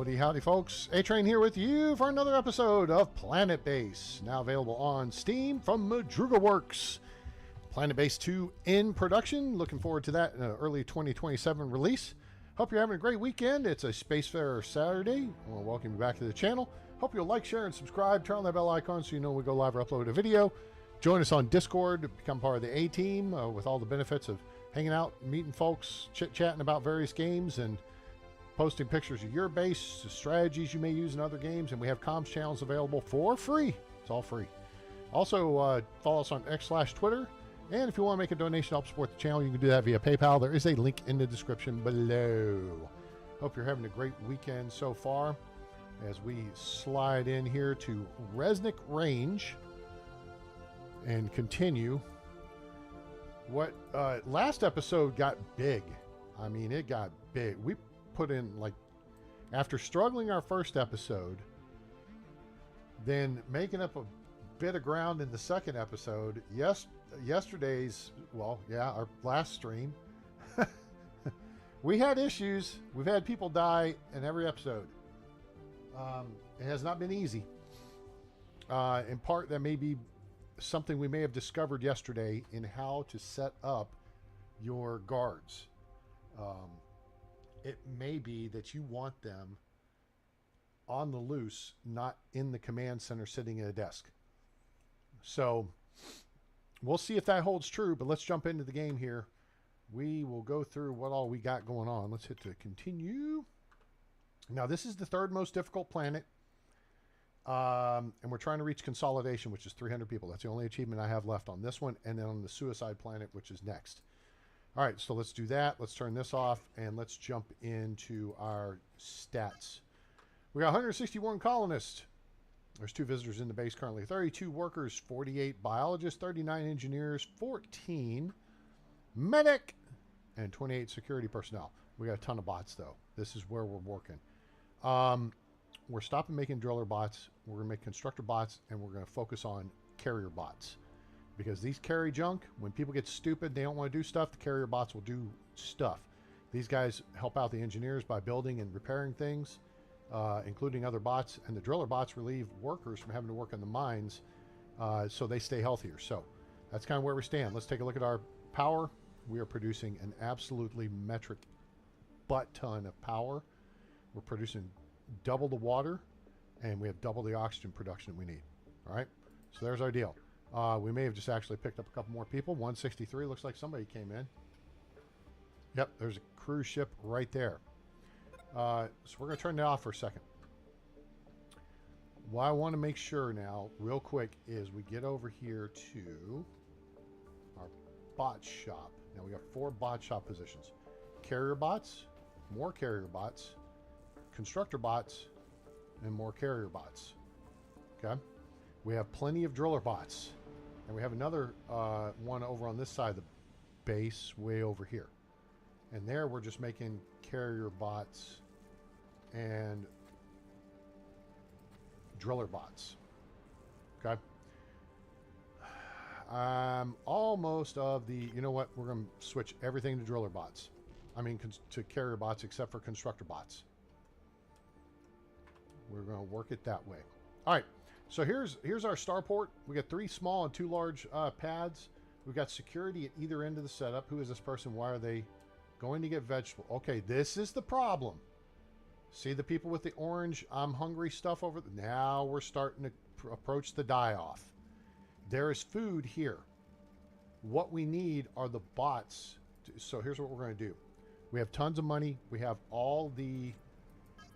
Howdy, howdy, folks. A-Train here with you for another episode of Planetbase. Now available on Steam from Madruga Works. Planetbase 2 in production. Looking forward to that in an early 2027 release. Hope you're having a great weekend. It's a Spacefarer Saturday. I want to welcome you back to the channel. Hope you'll like, share, and subscribe. Turn on that bell icon so you know when we go live or upload a video. Join us on Discord to become part of the A-Team with all the benefits of hanging out, meeting folks, chit-chatting about various games, and posting pictures of your base, the strategies you may use in other games, and we have comms channels available for free. It's all free. Also, follow us on X/Twitter, and if you want to make a donation to help support the channel, you can do that via PayPal. There is a link in the description below. Hope you're having a great weekend so far as we slide in here to Resnik Range and continue. What last episode got big. I mean, it got big. We put in, like, after struggling our first episode, then making up a bit of ground in the second episode, yesterday's, well, yeah, our last stream, we had issues. We've had people die in every episode. It has not been easy. In part, that may be something we may have discovered yesterday in how to set up your guards. It may be that you want them on the loose, not in the command center sitting at a desk. So we'll see if that holds true, but let's jump into the game here. We will go through what all we got going on. Let's hit to continue. Now, this is the third most difficult planet. And we're trying to reach consolidation, which is 300 people. That's the only achievement I have left on this one. And then on the suicide planet, which is next. All right, so let's do that. Let's turn this off, and let's jump into our stats. We got 161 colonists. There's 2 visitors in the base currently. 32 workers, 48 biologists, 39 engineers, 14 medic, and 28 security personnel. We got a ton of bots, though. This is where we're working. We're stopping making driller bots. We're going to make constructor bots, and we're going to focus on carrier bots. Because these carry junk, when people get stupid, they don't want to do stuff, the carrier bots will do stuff. These guys help out the engineers by building and repairing things, including other bots, and the driller bots relieve workers from having to work in the mines, so they stay healthier. So that's kind of where we stand. Let's take a look at our power. We are producing an absolutely metric butt ton of power. We're producing double the water, and we have double the oxygen production we need. All right, so there's our deal. We may have just actually picked up a couple more people. 163, looks like somebody came in. Yep, there's a cruise ship right there. So we're going to turn that off for a second. What I want to make sure now, real quick, is we get over here to our bot shop. Now we got 4 bot shop positions. Carrier bots, more carrier bots, constructor bots, and more carrier bots. Okay? We have plenty of driller bots. And we have another one over on this side of the base, way over here. And there we're just making carrier bots and driller bots. Okay. Almost of the, you know what, we're going to switch everything to driller bots. I mean, to carrier bots, except for constructor bots. We're going to work it that way. All right. So here's our starport. We got 3 small and 2 large pads. We've got security at either end of the setup. Who is this person? Why are they going to get vegetable? Okay, this is the problem. See the people with the orange I'm hungry stuff over there? Now we're starting to approach the die-off. There is food here. What we need are the bots. So here's what we're going to do. We have tons of money. We have all the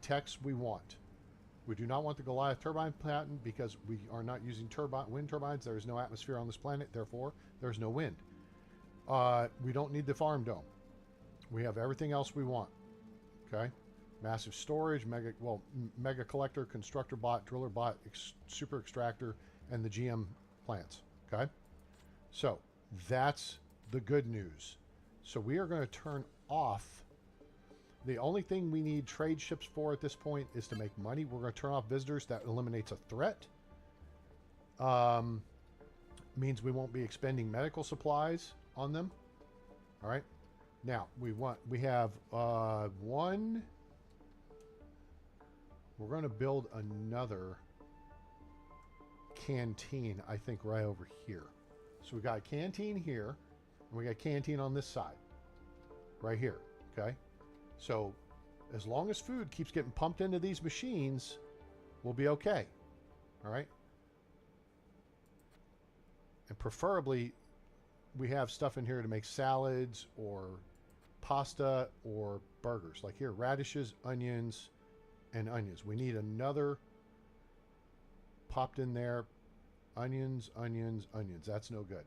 techs we want. We do not want the Goliath turbine patent because we are not using wind turbines. There is no atmosphere on this planet, therefore there is no wind. We don't need the farm dome. We have everything else we want. Okay, massive storage, mega collector, constructor bot, driller bot, super extractor, and the GM plants. Okay, so that's the good news. So we are going to turn off. The only thing we need trade ships for at this point is to make money. We're going to turn off visitors. That eliminates a threat. Means we won't be expending medical supplies on them. All right. Now we have one we're going to build another canteen, I think, right over here. So we got a canteen here, and we got a canteen on this side, right here, okay? So as long as food keeps getting pumped into these machines, we'll be okay, all right? And preferably, we have stuff in here to make salads or pasta or burgers. Like here, radishes, onions, and onions. We need another popped in there. Onions, onions, onions. That's no good.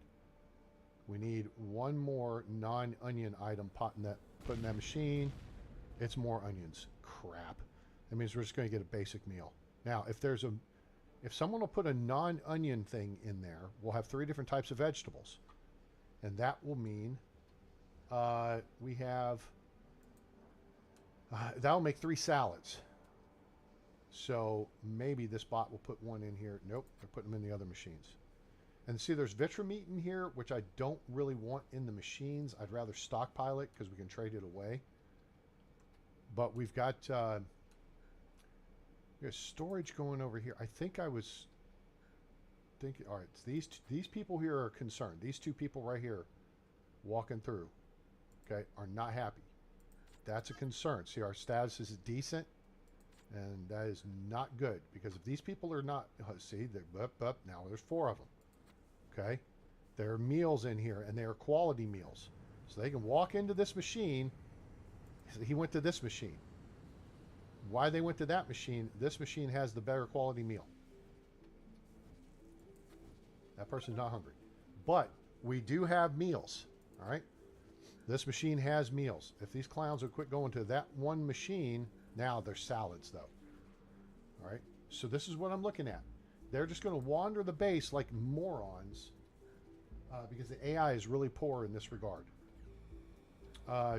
We need one more non-onion item put in that machine. It's more onions. Crap. That means we're just going to get a basic meal. Now, if someone will put a non-onion thing in there, we'll have 3 different types of vegetables. And that will mean we have... that'll make 3 salads. So maybe this bot will put one in here. Nope, they're putting them in the other machines. And see, there's vitra meat in here, which I don't really want in the machines. I'd rather stockpile it because we can trade it away. But we've got storage going over here. I think I was thinking, all right, these people here are concerned. These 2 people right here walking through, okay, are not happy. That's a concern. See, our status is decent, and that is not good, because if these people are not, see, now there's 4 of them, okay? There are meals in here, and they are quality meals. So they can walk into this machine. He went to this machine. Why they went to that machine? This machine has the better quality meal. That person's not hungry. But we do have meals, all right? This machine has meals. If these clowns would quit going to that one machine, now they're salads, though. All right? So this is what I'm looking at. They're just going to wander the base like morons because the AI is really poor in this regard.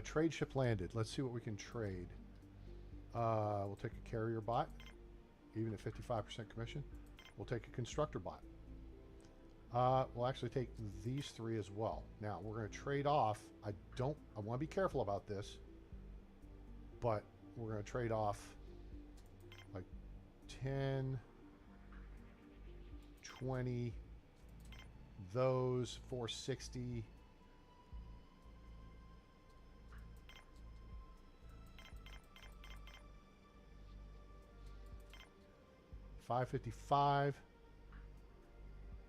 Trade ship landed. Let's see what we can trade. We'll take a carrier bot, even at 55% commission. We'll take a constructor bot. We'll actually take these 3 as well. Now, we're going to trade off. I want to be careful about this, but we're going to trade off like 10, 20, those 460. $555.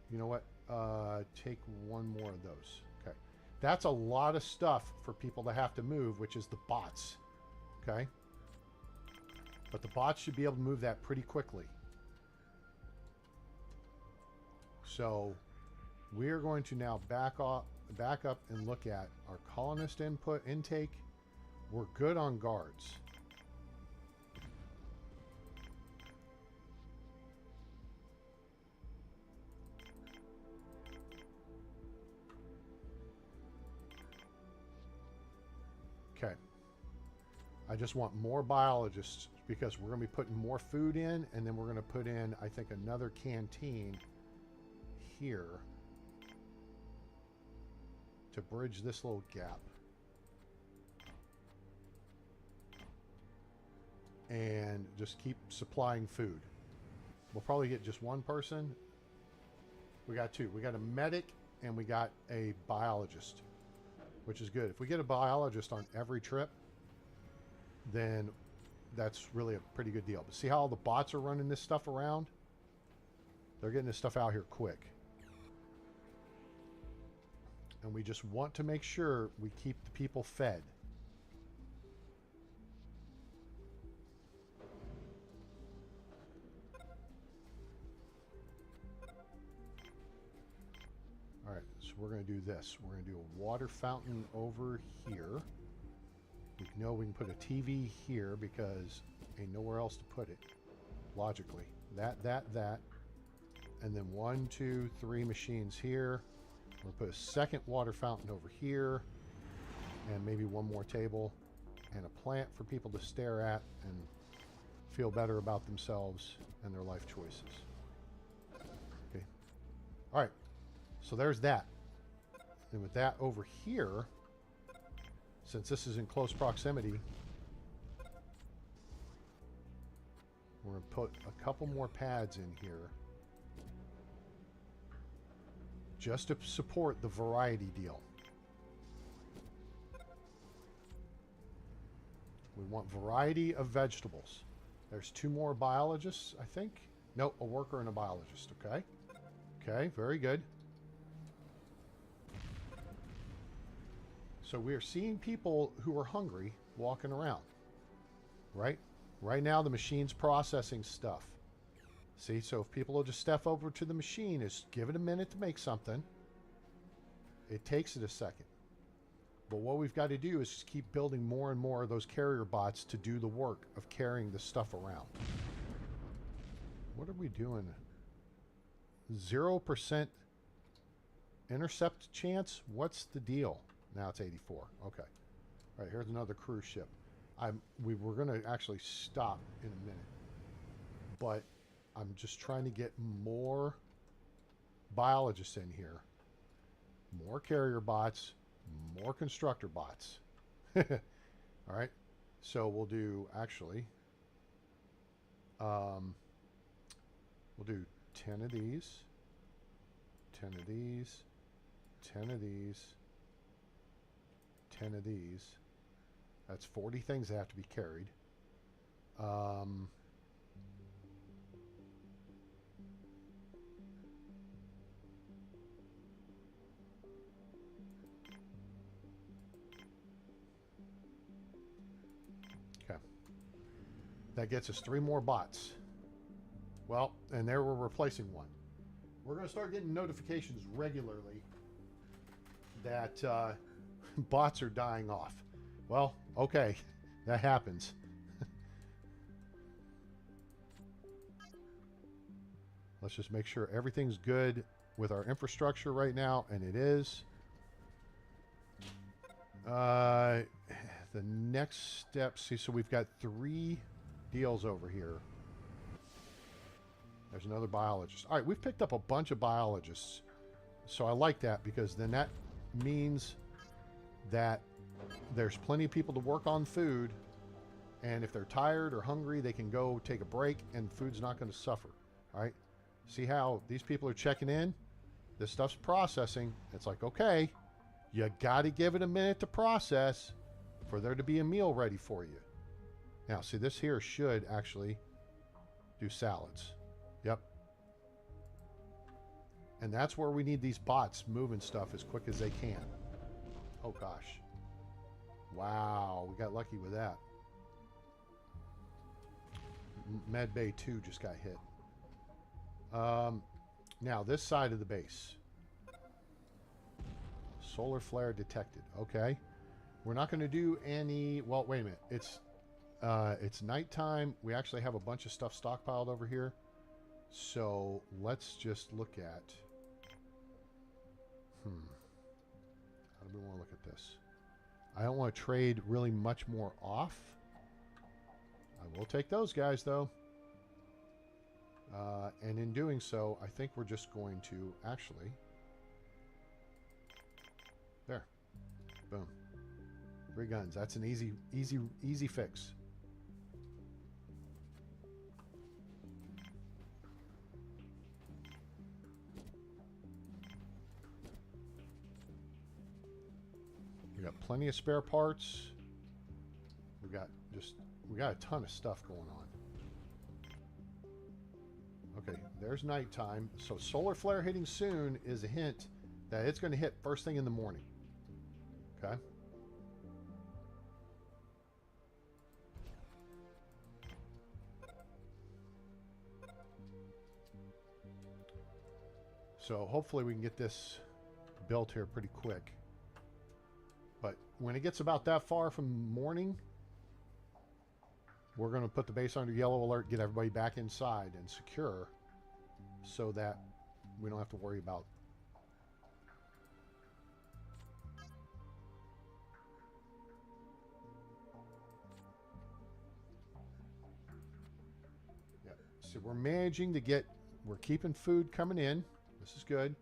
You know what? Take one more of those. Okay. That's a lot of stuff for people to have to move, which is the bots. Okay. But the bots should be able to move that pretty quickly. So we're going to now back up and look at our colonist intake. We're good on guards. Okay. I just want more biologists because we're going to be putting more food in, and then we're going to put in, I think, another canteen here to bridge this little gap. And just keep supplying food. We'll probably get just one person. We got 2. We got a medic and we got a biologist, which is good. If we get a biologist on every trip, then that's really a pretty good deal. But see how all the bots are running this stuff around? They're getting this stuff out here quick. And we just want to make sure we keep the people fed. All right, so we're going to do this. We're going to do a water fountain over here. We know we can put a TV here because ain't nowhere else to put it, logically. That. And then 1, 2, 3 machines here. We'll put a second water fountain over here. And maybe one more table. And a plant for people to stare at and feel better about themselves and their life choices. Okay. All right. So there's that. And with that over here, since this is in close proximity, We're going to put a couple more pads in here just to support the variety deal. We want variety of vegetables. There's 2 more biologists, I think. Nope, a worker and a biologist, okay? Okay, very good. So we're seeing people who are hungry walking around, right? Right now the machine's processing stuff. See, so if people will just step over to the machine, just give it a minute to make something. It takes it a second. But what we've got to do is just keep building more and more of those carrier bots to do the work of carrying the stuff around. What are we doing? 0% intercept chance? What's the deal? Now it's 84. Okay. All right, here's another cruise ship. We were going to actually stop in a minute. But I'm just trying to get more biologists in here. More carrier bots. More constructor bots. All right. So we'll do, actually, we'll do 10 of these, 10 of these, 10 of these, 10 of these. That's 40 things that have to be carried. Okay. That gets us 3 more bots. Well, and there we're replacing one. We're going to start getting notifications regularly that bots are dying off. Well, okay, that happens. Let's just make sure everything's good with our infrastructure right now, and it is. The next step, see, so we've got 3 deals over here. There's another biologist. All right, we've picked up a bunch of biologists. So I like that because then that means that there's plenty of people to work on food. And if they're tired or hungry, they can go take a break and food's not going to suffer. All right. See how these people are checking in? This stuff's processing. It's like, okay, you got to give it a minute to process for there to be a meal ready for you. Now, see, this here should actually do salads. Yep. And that's where we need these bots moving stuff as quick as they can. Oh, gosh. Wow, we got lucky with that. Med Bay 2 just got hit. Now, this side of the base. Solar flare detected. Okay. We're not going to do any... Well, wait a minute. It's nighttime. We actually have a bunch of stuff stockpiled over here. So let's just look at... How do we want to look at this? I don't want to trade really much more off. I will take those guys, though. And in doing so, I think we're just going to actually... There. Boom. 3 guns. That's an easy fix. We got plenty of spare parts. We got a ton of stuff going on. Okay, there's nighttime. So solar flare hitting soon is a hint that it's going to hit first thing in the morning. Okay. So hopefully we can get this built here pretty quick. But when it gets about that far from morning, we're going to put the base under yellow alert, get everybody back inside and secure so that we don't have to worry about. Yeah. So we're managing to get, we're keeping food coming in. This is good.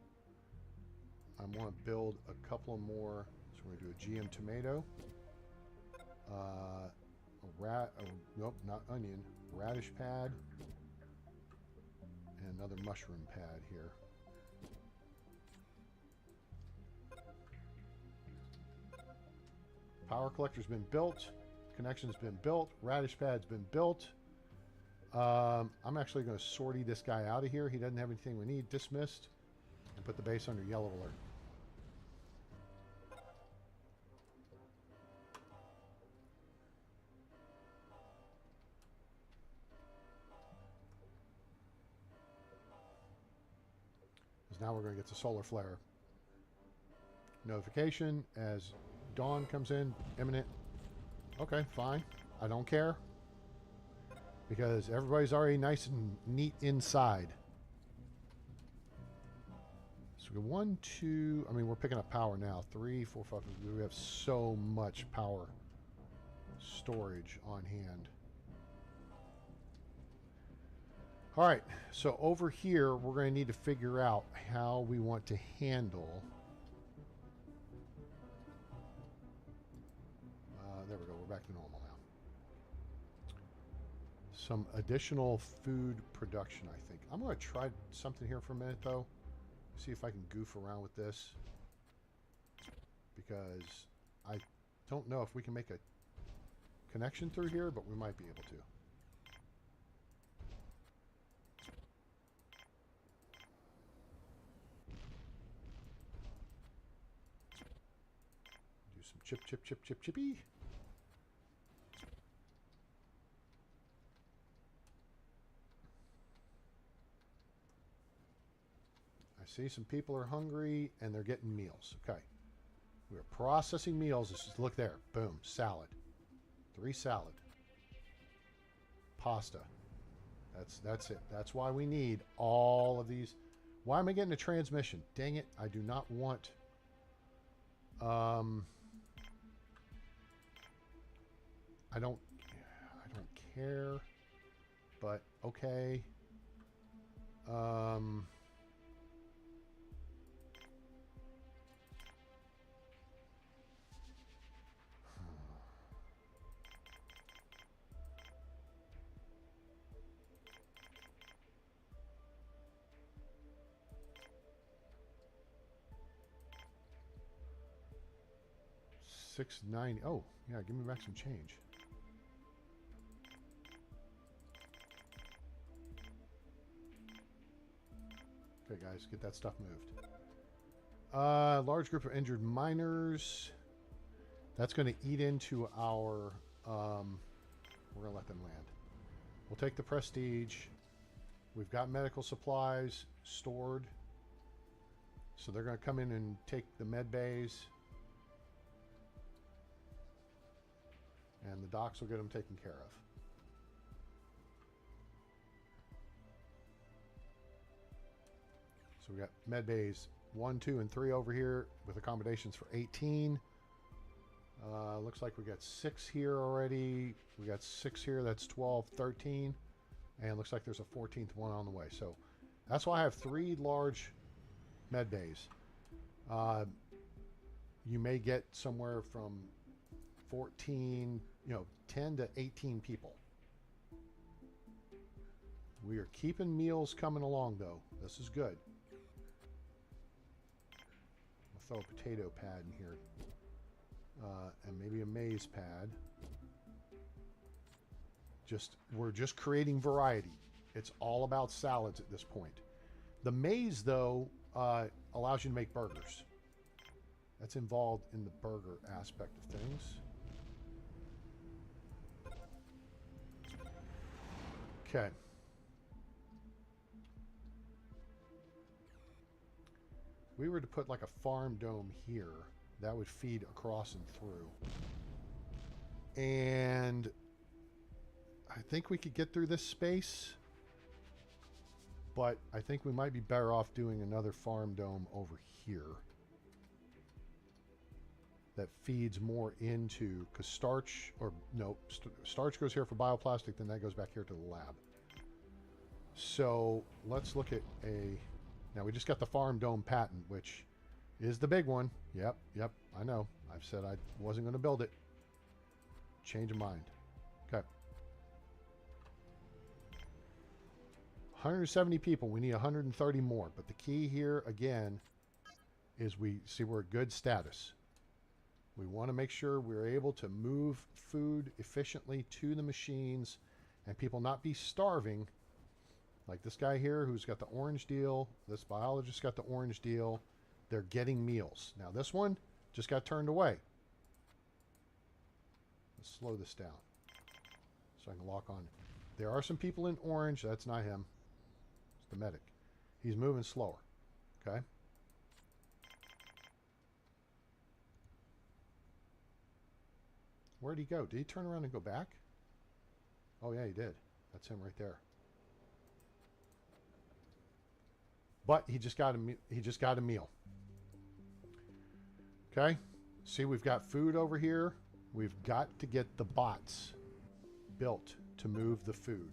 I want to build a couple of more. So we're going to do a GM tomato. A rat, oh, nope, not onion. radish pad. And another mushroom pad here. Power collector's been built. Connection's been built. Radish pad's been built. I'm actually going to sortie this guy out of here. He doesn't have anything we need. Dismissed. And put the base under yellow alert. Because now we're going to get the solar flare notification as dawn comes in. Imminent. Okay, fine. I don't care. Because everybody's already nice and neat inside. So we got 1, 2... I mean, we're picking up power now. 3, 4, 5... We have so much power storage on hand. Alright, so over here, we're going to need to figure out how we want to handle... there we go. We're back to normal now. Some additional food production, I think. I'm going to try something here for a minute, though. See if I can goof around with this. Because I don't know if we can make a connection through here, but we might be able to. Do some chippy. See, some people are hungry and they're getting meals. Okay. We're processing meals. Just look there. Boom. Salad. 3 salad. Pasta. That's it. That's why we need all of these. Why am I getting a transmission? Dang it. I do not want... I don't care. But okay. $6.90. Oh, yeah, give me back some change. Okay, guys, get that stuff moved. Large group of injured miners. That's going to eat into our... we're going to let them land. We'll take the prestige. We've got medical supplies stored. So they're going to come in and take the med bays. And the docks will get them taken care of. So we got med bays 1, 2, and 3 over here with accommodations for 18. Looks like we got 6 here already. We got 6 here. That's 12, 13. And it looks like there's a 14th one on the way. So that's why I have 3 large med bays. You may get somewhere from 14, 10 to 18 people. We are keeping meals coming along, though. This is good. I'll throw a potato pad in here. And maybe a maize pad. We're just creating variety. It's all about salads at this point. The maize, though, allows you to make burgers. That's involved in the burger aspect of things. Okay. If we were to put like a farm dome here, that would feed across and through. And I think we could get through this space, but I think we might be better off doing another farm dome over here that feeds more into, because starch, or no, starch goes here for bioplastic, then that goes back here to the lab. So let's look at now we just got the farm dome patent, which is the big one. Yep, I know. I've said I wasn't going to build it. Change of mind. Okay. 170 people. We need 130 more. But the key here, again, is we see we're at good status. We want to make sure we're able to move food efficiently to the machines and people not be starving. Like this guy here who's got the orange deal. This biologist got the orange deal. They're getting meals. Now this one just got turned away. Let's slow this down so I can lock on. There are some people in orange. That's not him. It's the medic. He's moving slower. Okay. Where'd he go? Did he turn around and go back? Oh yeah, he did. That's him right there. But he just got a meal. Okay? See, we've got food over here. We've got to get the bots built to move the food.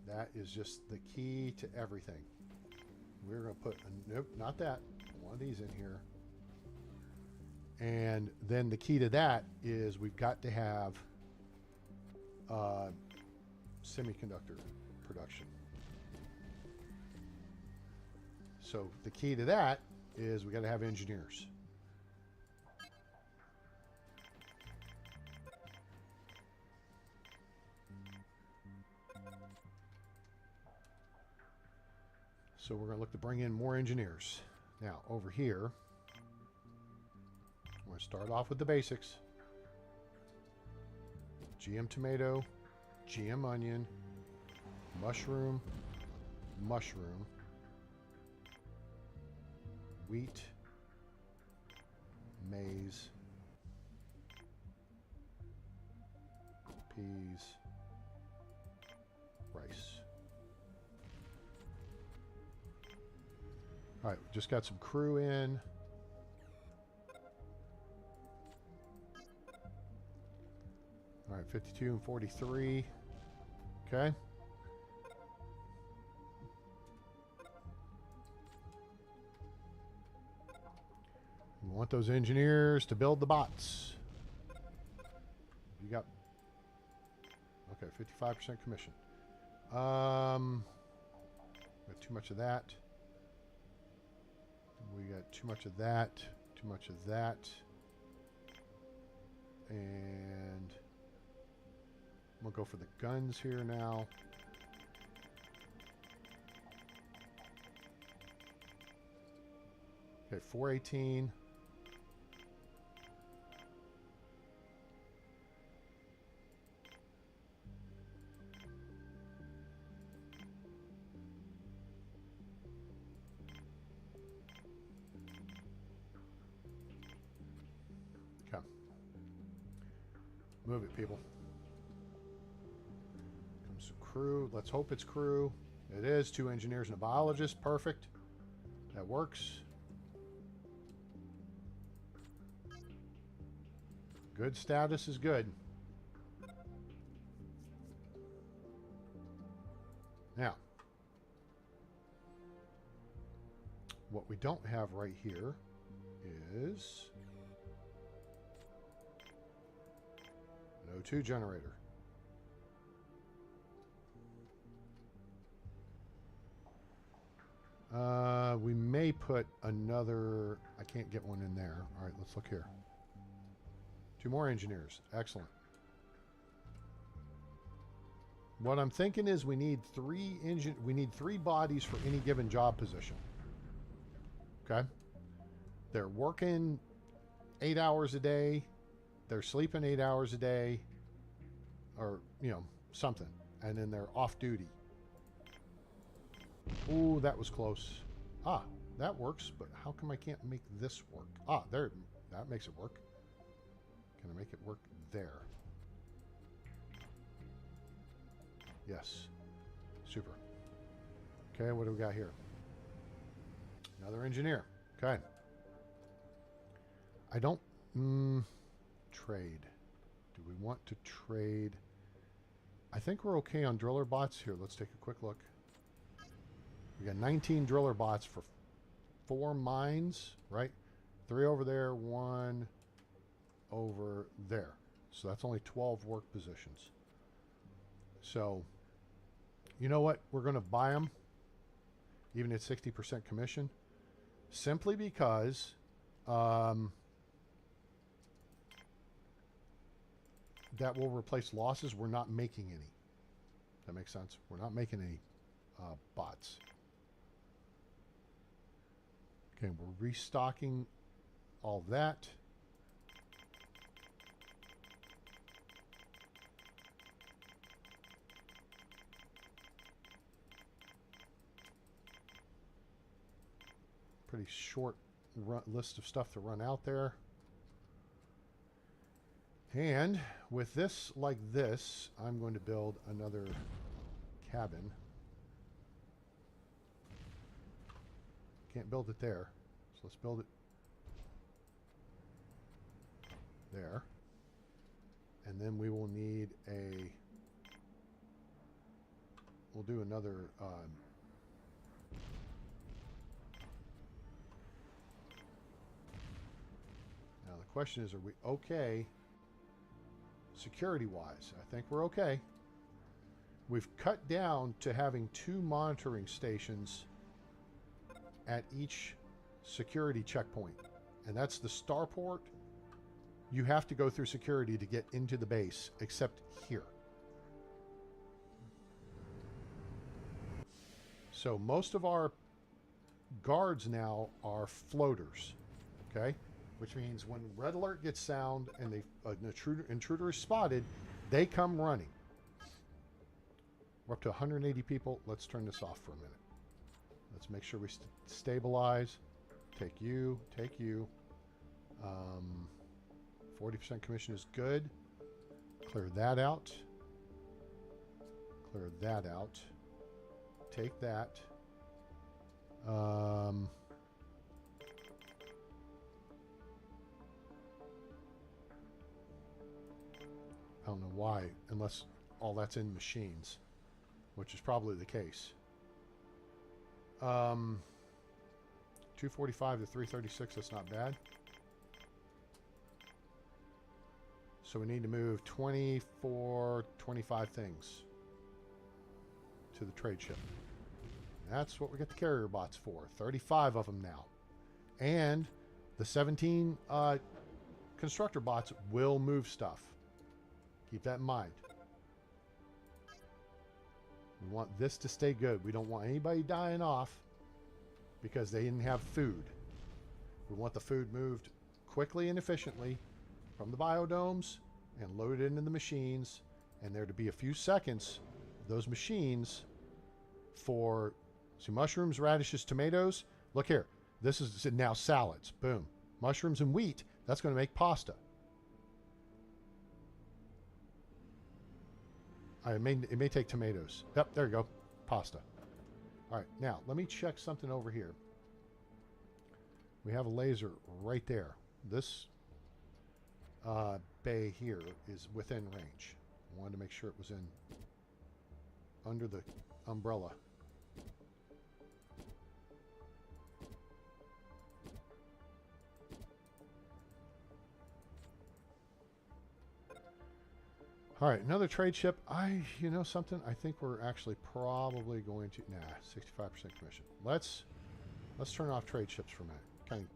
That is just the key to everything. We're going to put nope, not that. One of these in here. And then the key to that is we've got to have semiconductor production. So the key to that is we got to have engineers. So we're going to look to bring in more engineers. Now over here, we're going to start off with the basics. GM tomato, GM onion, mushroom, mushroom, wheat, maize, peas, rice. All right, just got some crew in. All right, 52 and 43. Okay. We want those engineers to build the bots. You got... Okay, 55% commission. Got too much of that. We got too much of that. Too much of that. And... we'll go for the guns here now. Okay, 418. Okay. Move it, people. Comes some crew. Let's hope it's crew. It is. 2 engineers and a biologist. Perfect. That works. Good status is good. Now, what we don't have right here is an O2 generator. We may put another... I can't get one in there. All right, let's look here. 2 more engineers. Excellent. What I'm thinking is we need 3 bodies for any given job position. Okay? They're working 8 hours a day. They're sleeping 8 hours a day. Or, you know, something. And then they're off duty. Ooh, that was close. Ah, that works, but how come I can't make this work? Ah, there, that makes it work. Can I make it work there? Yes. Super. Okay, what do we got here? Another engineer. Okay. I don't... trade. Do we want to trade? I think we're okay on driller bots here. Let's take a quick look. We got 19 driller bots for 4 mines, right? 3 over there, 1 over there. So that's only 12 work positions. So You know what? We're going to buy them, even at 60% commission, simply because that will replace losses. We're not making any. That makes sense. We're not making any bots. Okay, we're restocking all of that. Pretty short list of stuff to run out there. And with this like this, I'm going to build another cabin. Can't build it there, so let's build it there. And then we will need a, we'll do another now the question is, are we okay security wise? I think we're okay. We've cut down to having 2 monitoring stations at each security checkpoint, and that's the starport. You have to go through security to get into the base, except here. So most of our guards now are floaters, okay? Which means when red alert gets sound and an intruder is spotted, they come running. We're up to 180 people. Let's turn this off for a minute. Let's make sure we stabilize. Take you, take you. 40% commission is good. Clear that out. Clear that out. Take that. I don't know why, unless all that's in machines, which is probably the case. 245 to 336, that's not bad. So we need to move 24, 25 things to the trade ship. That's what we get the carrier bots for. 35 of them now. And the 17 constructor bots will move stuff. Keep that in mind. We want this to stay good. We don't want anybody dying off because they didn't have food. We want the food moved quickly and efficiently from the biodomes and loaded into the machines, and there to be a few seconds, those machines for, see, mushrooms, radishes, tomatoes. Look here. This is now salads. Boom. Mushrooms and wheat. That's going to make pasta. It may take tomatoes. Yep, there you go. Pasta. All right, now let me check something over here. We have a laser right there. This bay here is within range. I wanted to make sure it was in under the umbrella. All right, another trade ship. You know something? I think we're actually probably going to, 65% commission. Let's turn off trade ships for a minute. Okay.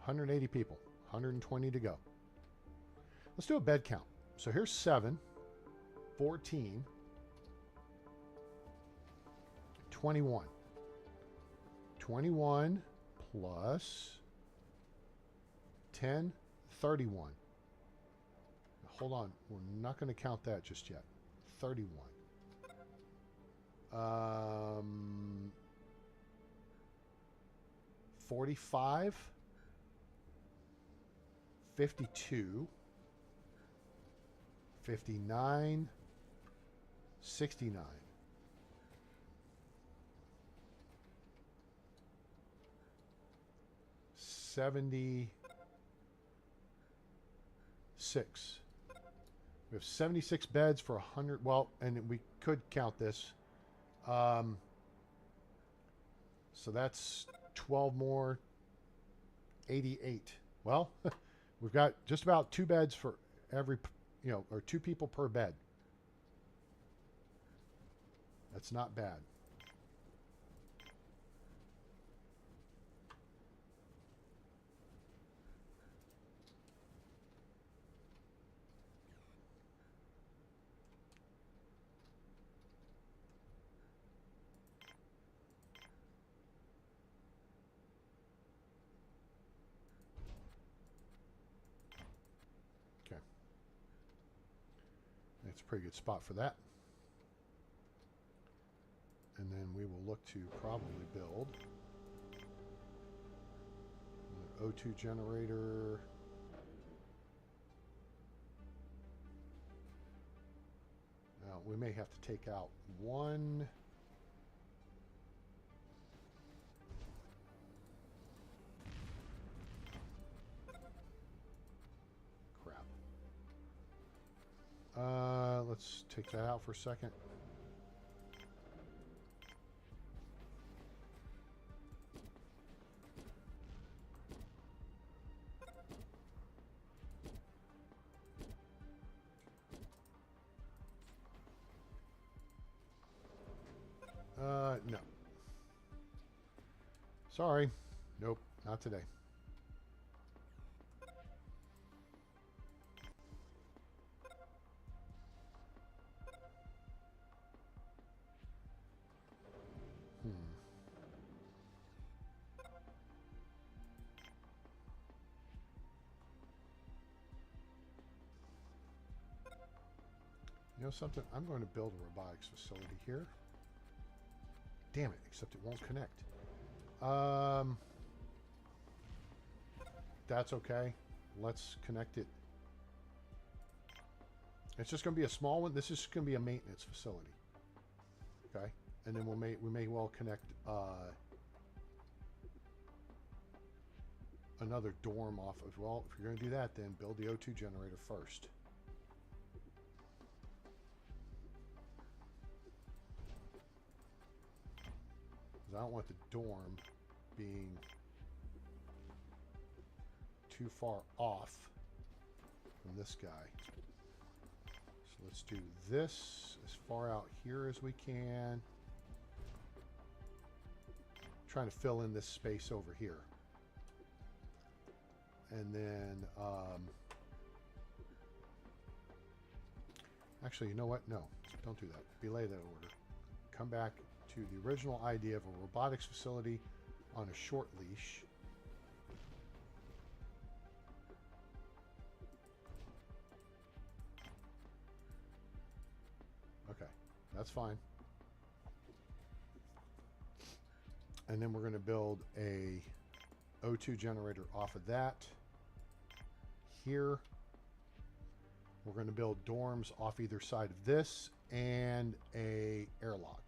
180 people, 120 to go. Let's do a bed count. So here's 7, 14, 21. 21 plus 10, 31. Hold on. We're not going to count that just yet. 31. 45. 52. 59. 69. 76. We have 76 beds for 100. Well, and we could count this. So that's 12 more. 88. Well, we've got just about 2 beds for every you know, or 2 people per bed. That's not bad. Okay. That's a pretty good spot for that. And then we will look to probably build an O2 generator. Now, we may have to take out one. Crap. Let's take that out for a second. No. Sorry. Nope, not today. You know something? I'm going to build a robotics facility here. Damn it, except it won't connect. That's okay. Let's connect it. It's just going to be a small one. This is going to be a maintenance facility. Okay? And then we may well connect another dorm off of, well, if you're going to do that, then build the O2 generator first. I don't want the dorm being too far off from this guy. So let's do this as far out here as we can. Trying to fill in this space over here. And then, actually, you know what? No, don't do that. Belay that order. Come back to the original idea of a robotics facility on a short leash. Okay, that's fine. And then we're going to build a O2 generator off of that. Here, we're going to build dorms off either side of this and a airlock.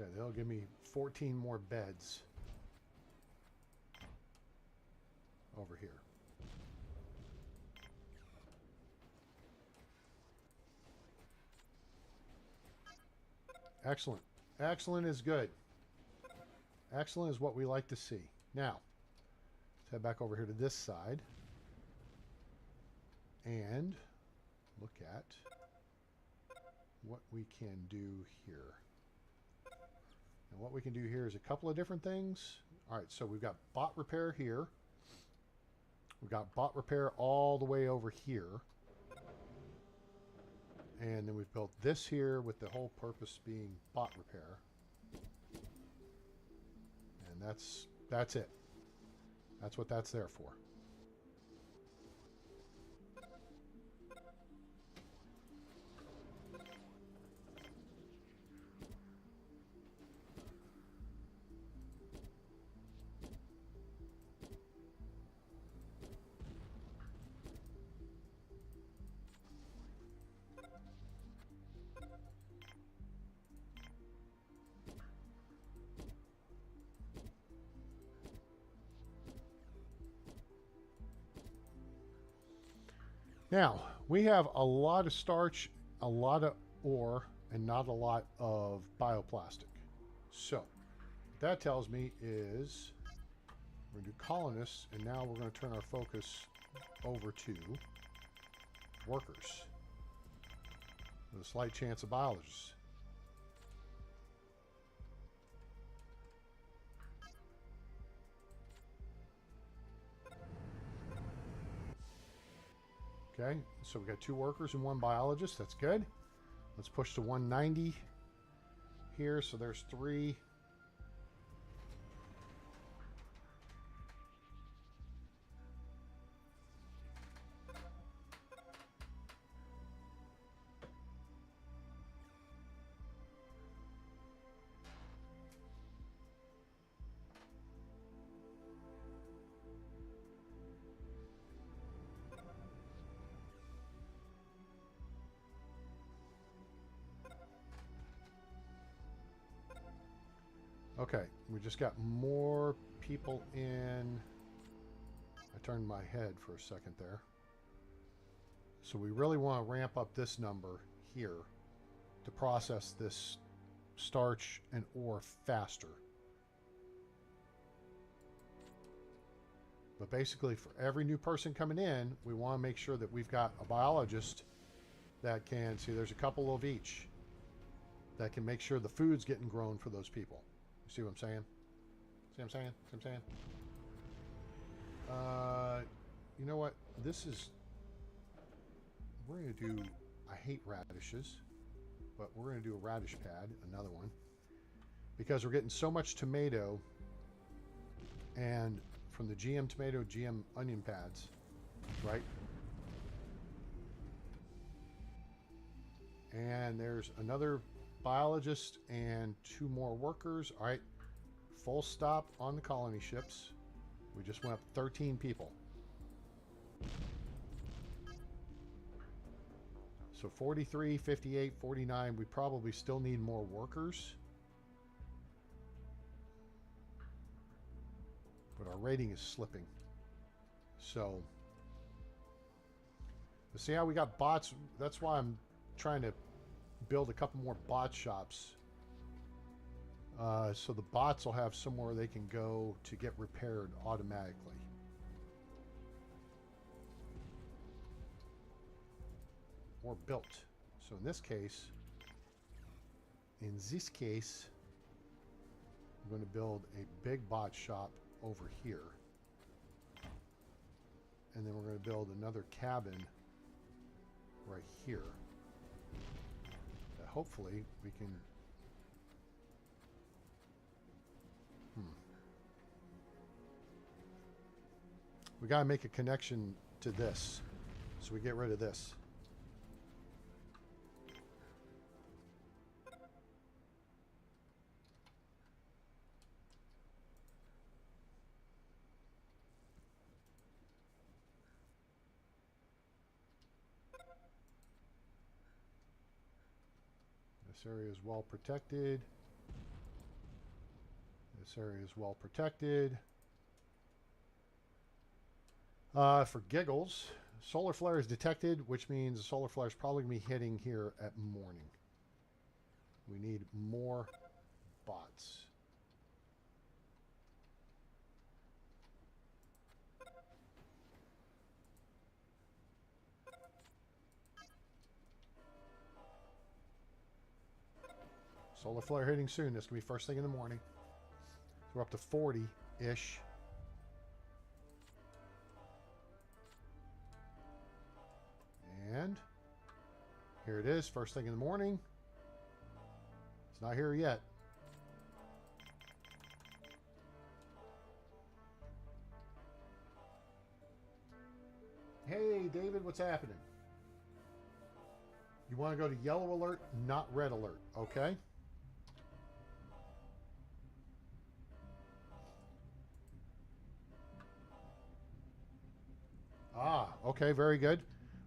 Okay, they'll give me 14 more beds over here. Excellent. Excellent is good. Excellent is what we like to see. Now, let's head back over here to this side and look at what we can do here. And what we can do here is a couple of different things. All right, so we've got bot repair here. We've got bot repair all the way over here. And then we've built this here with the whole purpose being bot repair. And that's it. That's what that's there for. Now, we have a lot of starch, a lot of ore, and not a lot of bioplastic. So, what that tells me is we're going to do colonists, and now we're going to turn our focus over to workers with a slight chance of biologists. Okay, so we got 2 workers and 1 biologist. That's good. Let's push to 190 here. So there's 3. Okay, we just got more people in. I turned my head for a second there. So we really want to ramp up this number here to process this starch and ore faster. But basically, for every new person coming in, we want to make sure that we've got a biologist that can, see there's a couple of each, that can make sure the food's getting grown for those people. You see what I'm saying? See what I'm saying? See what I'm saying? You know what? This is... We're going to do... I hate radishes, but we're going to do a radish pad, another one, because we're getting so much tomato, and from the GM tomato, GM onion pads, right? And there's another biologist and 2 more workers. All right, full stop on the colony ships. We just went up 13 people. So 43, 58, 49. We probably still need more workers. But our rating is slipping. So, see how we got bots? That's why I'm trying to build a couple more bot shops. So the bots will have somewhere they can go to get repaired automatically. Or built. So in this case, I'm going to build a big bot shop over here. And then we're going to build another cabin right here. That hopefully we can... We got to make a connection to this. So we get rid of this. This area is well protected. This area is well protected. For giggles, solar flare is detected, which means the solar flare is probably going to be hitting here at morning. We need more bots. Solar flare hitting soon. This can be first thing in the morning. So we're up to 40-ish. And here it is, first thing in the morning. It's not here yet. Hey, David, what's happening? You want to go to yellow alert, not red alert, okay? Ah, okay, very good.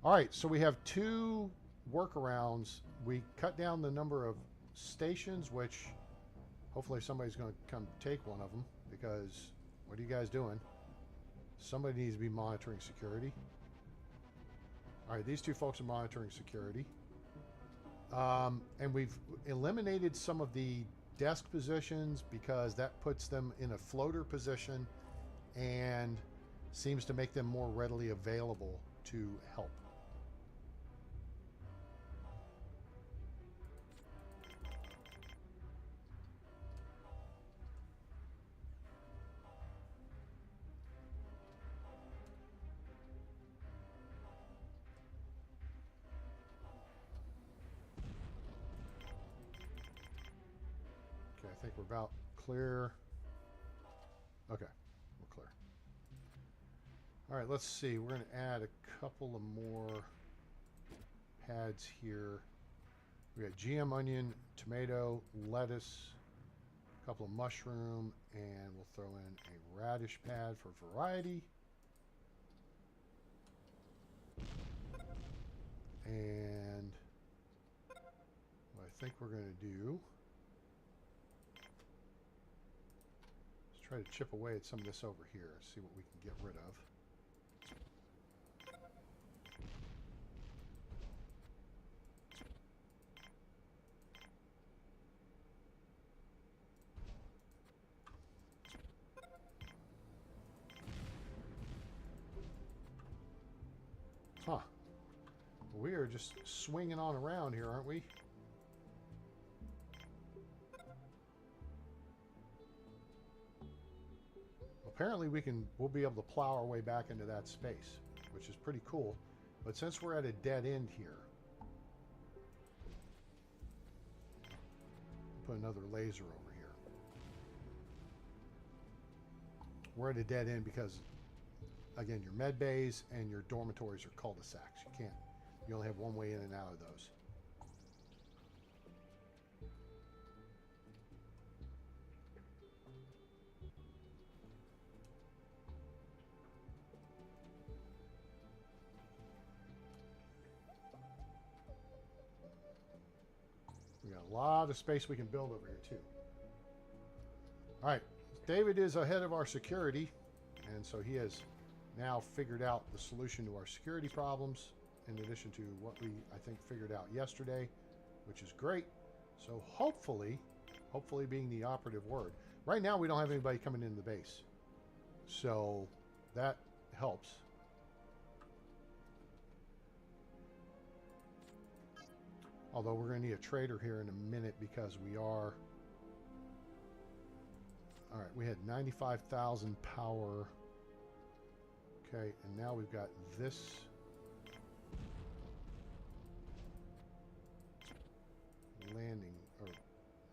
All right, so we have 2 workarounds. We cut down the number of stations, which hopefully somebody's going to come take one of them, because what are you guys doing? Somebody needs to be monitoring security. All right, these two folks are monitoring security. And we've eliminated some of the desk positions because that puts them in a floater position and seems to make them more readily available to help. Okay, I think we're about clear. Okay, we're clear. All right, let's see. We're going to add a couple of more pads here. We got GM onion, tomato, lettuce, a couple of mushroom, and we'll throw in a radish pad for variety. And what I think we're going to do is try to chip away at some of this over here, see what we can get rid of. Huh. We are just swinging on around here, aren't we? Apparently we'll be able to plow our way back into that space, which is pretty cool. But since we're at a dead end here, put another laser over here. We're at a dead end because, again, your med bays and your dormitories are cul-de-sacs. You only have one way in and out of those. We got a lot of space we can build over here too. All right, David is ahead of our security, and so he has now figured out the solution to our security problems, in addition to what we, I think, figured out yesterday, which is great. So hopefully being the operative word. Right now we don't have anybody coming into the base, so that helps. Although we're going to need a trader here in a minute because we are... All right, we had 95,000 power. Okay, and now we've got this landing, or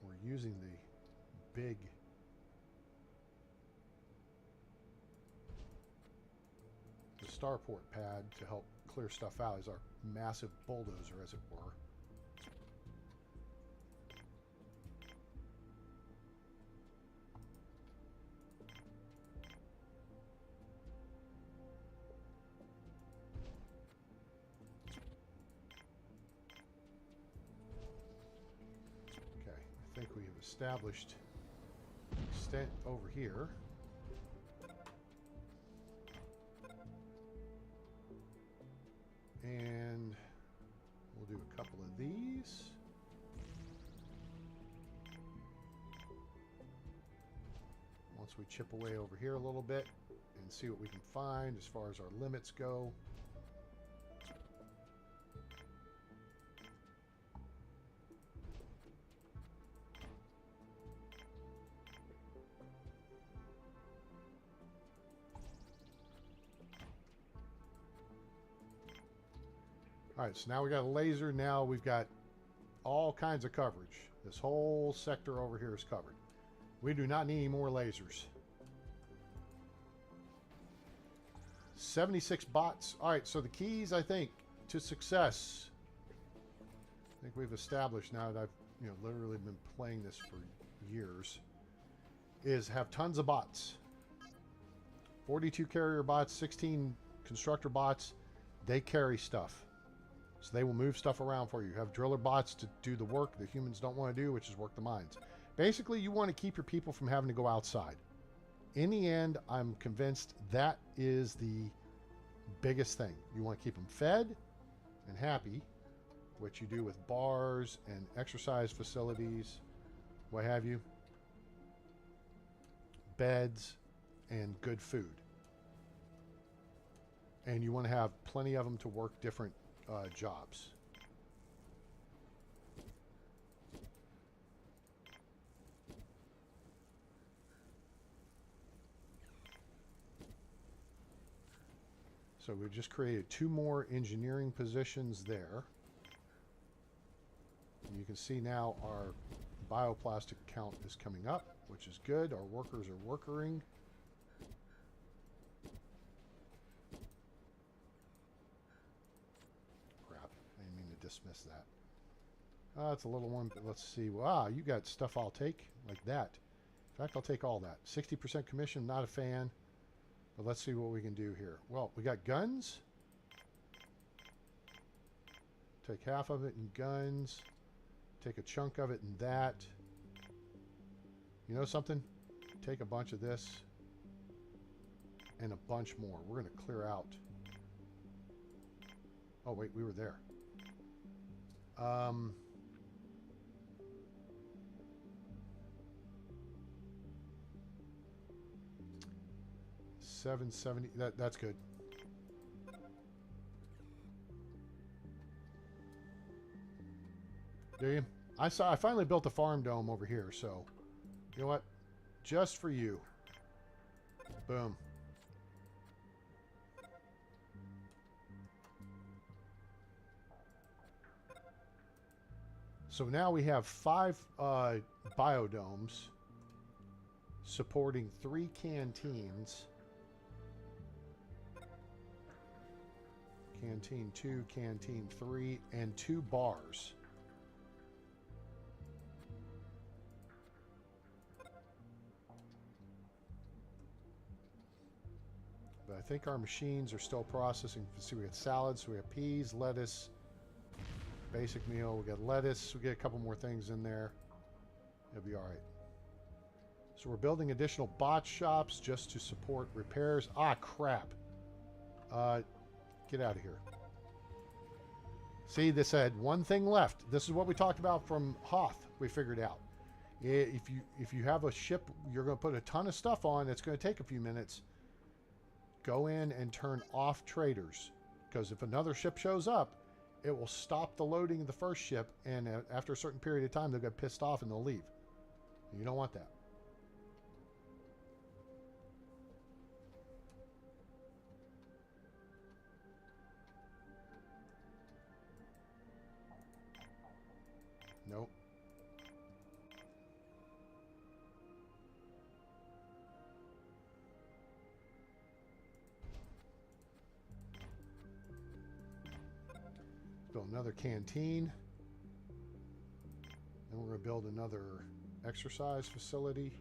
we're using the big starport pad to help clear stuff out as our massive bulldozer, as it were. I think we have established extent over here. And we'll do a couple of these. Once we chip away over here a little bit and see what we can find as far as our limits go. All right, so now we got a laser. Now we've got all kinds of coverage. This whole sector over here is covered. We do not need any more lasers. 76 bots. All right, so the keys, I think, to success, I think we've established now that I've literally been playing this for years, is have tons of bots. 42 carrier bots, 16 constructor bots. They carry stuff. So they will move stuff around for you. You have driller bots to do the work that humans don't want to do, which is work the mines. Basically, you want to keep your people from having to go outside. In the end, I'm convinced that is the biggest thing. You want to keep them fed, and happy, which you do with bars and exercise facilities, what have you, beds, and good food. And you want to have plenty of them to work different jobs. So we just created 2 more engineering positions there. And you can see now our bioplastic count is coming up, which is good. Our workers are working. Crap, I didn't mean to dismiss that. It's a little one, but let's see. Wow, you got stuff I'll take like that. In fact, I'll take all that. 60% commission, not a fan. But let's see what we can do here. Well, we got guns. Take half of it in guns. Take a chunk of it in that. You know something? Take a bunch of this. And a bunch more. We're going to clear out. Oh, wait, we were there. 770. That's good. Do you? I finally built a farm dome over here, so you know what? Just for you. Boom. So now we have 5 biodomes supporting 3 canteens. Canteen 2, Canteen 3, and 2 bars. But I think our machines are still processing. See, we got salads, so we have peas, lettuce, basic meal. We got lettuce. We get a couple more things in there. It'll be all right. So we're building additional bot shops just to support repairs. Ah, crap. Get out of here. See, this had one thing left. This is what we talked about from Hoth. We figured out. If you have a ship you're going to put a ton of stuff on, it's going to take a few minutes. Go in and turn off traders, because if another ship shows up, it will stop the loading of the first ship, and after a certain period of time, they'll get pissed off and they'll leave. You don't want that. Nope. Build another canteen. Then we're going to build another exercise facility.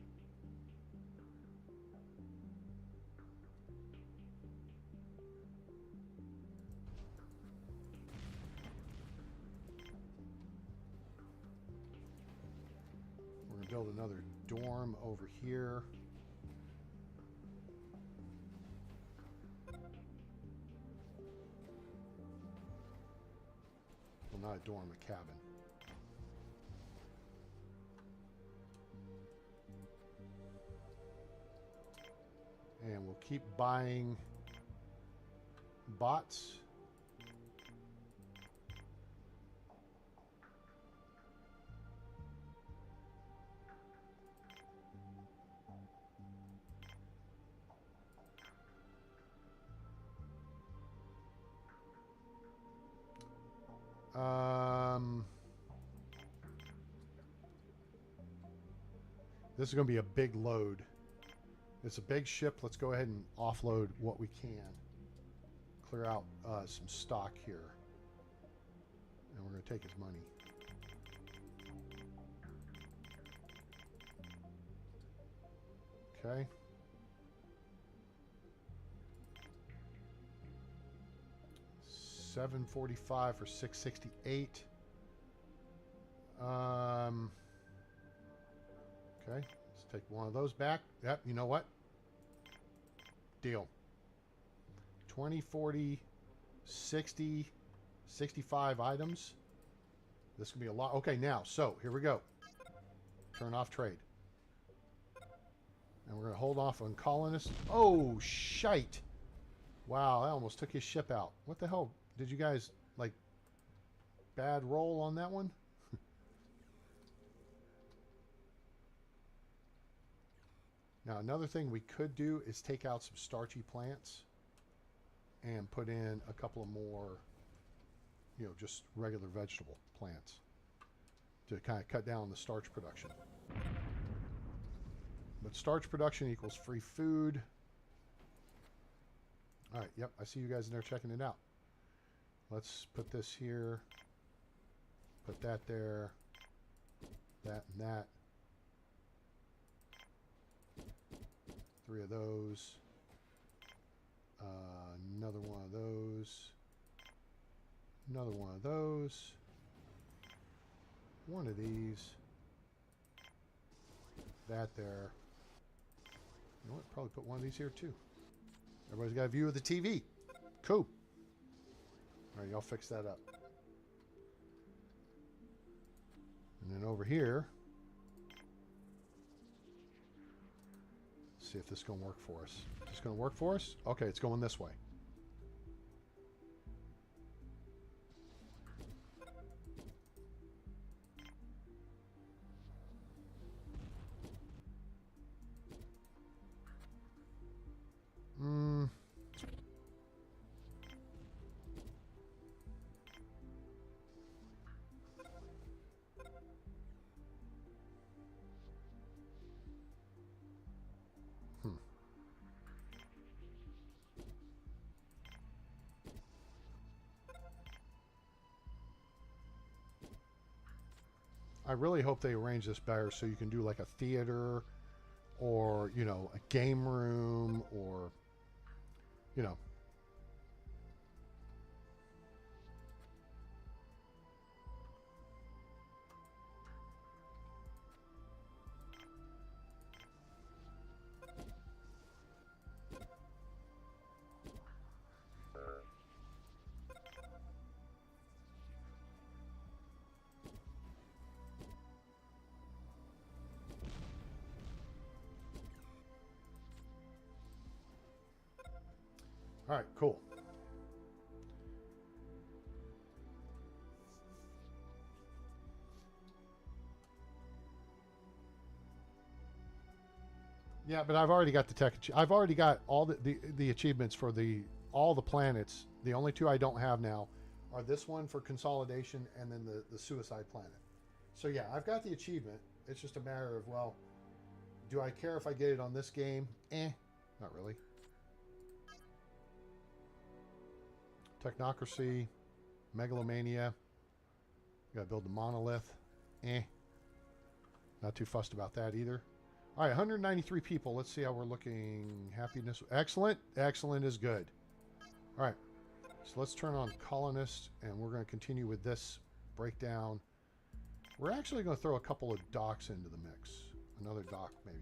We're going to build another dorm over here. Well, not a dorm, a cabin. And we'll keep buying bots. This is going to be a big load. It's a big ship. Let's go ahead and offload what we can. Clear out some stock here. And we're going to take his money. Okay. $745 for 668. Okay, let's take one of those back. Yep, you know what? Deal. 20, 40, 60, 65 items. This could be a lot. Okay, now, so here we go. Turn off trade. And we're going to hold off on colonists. Oh, shite. Wow, I almost took his ship out. What the hell? Did you guys, like, bad roll on that one? Now, another thing we could do is take out some starchy plants and put in a couple of more, you know, just regular vegetable plants to kind of cut down the starch production. But starch production equals free food. All right, yep, I see you guys in there checking it out. Let's put this here, put that there, that and that. 3 of those. Another one of those. Another one of those. One of these. That there. You know what? Probably put one of these here too. Everybody's got a view of the TV. Cool. All right, y'all fix that up. And then over here, see if this is going to work for us. Is this going to work for us? Okay, it's going this way. I really hope they arrange this better so you can do like a theater or, you know, a game room or, you know. All right, cool. Yeah, but I've already got the tech. I've already got all the achievements for all the planets. The only 2 I don't have now are this one for consolidation and then the suicide planet. So yeah, I've got the achievement. It's just a matter of, well, do I care if I get it on this game? Not really. Technocracy, megalomania. Got to build the monolith. Not too fussed about that either. All right, 193 people. Let's see how we're looking. Happiness. Excellent. Excellent is good. All right. So let's turn on colonists, and we're going to continue with this breakdown. We're actually going to throw a couple of docks into the mix. Another dock, maybe.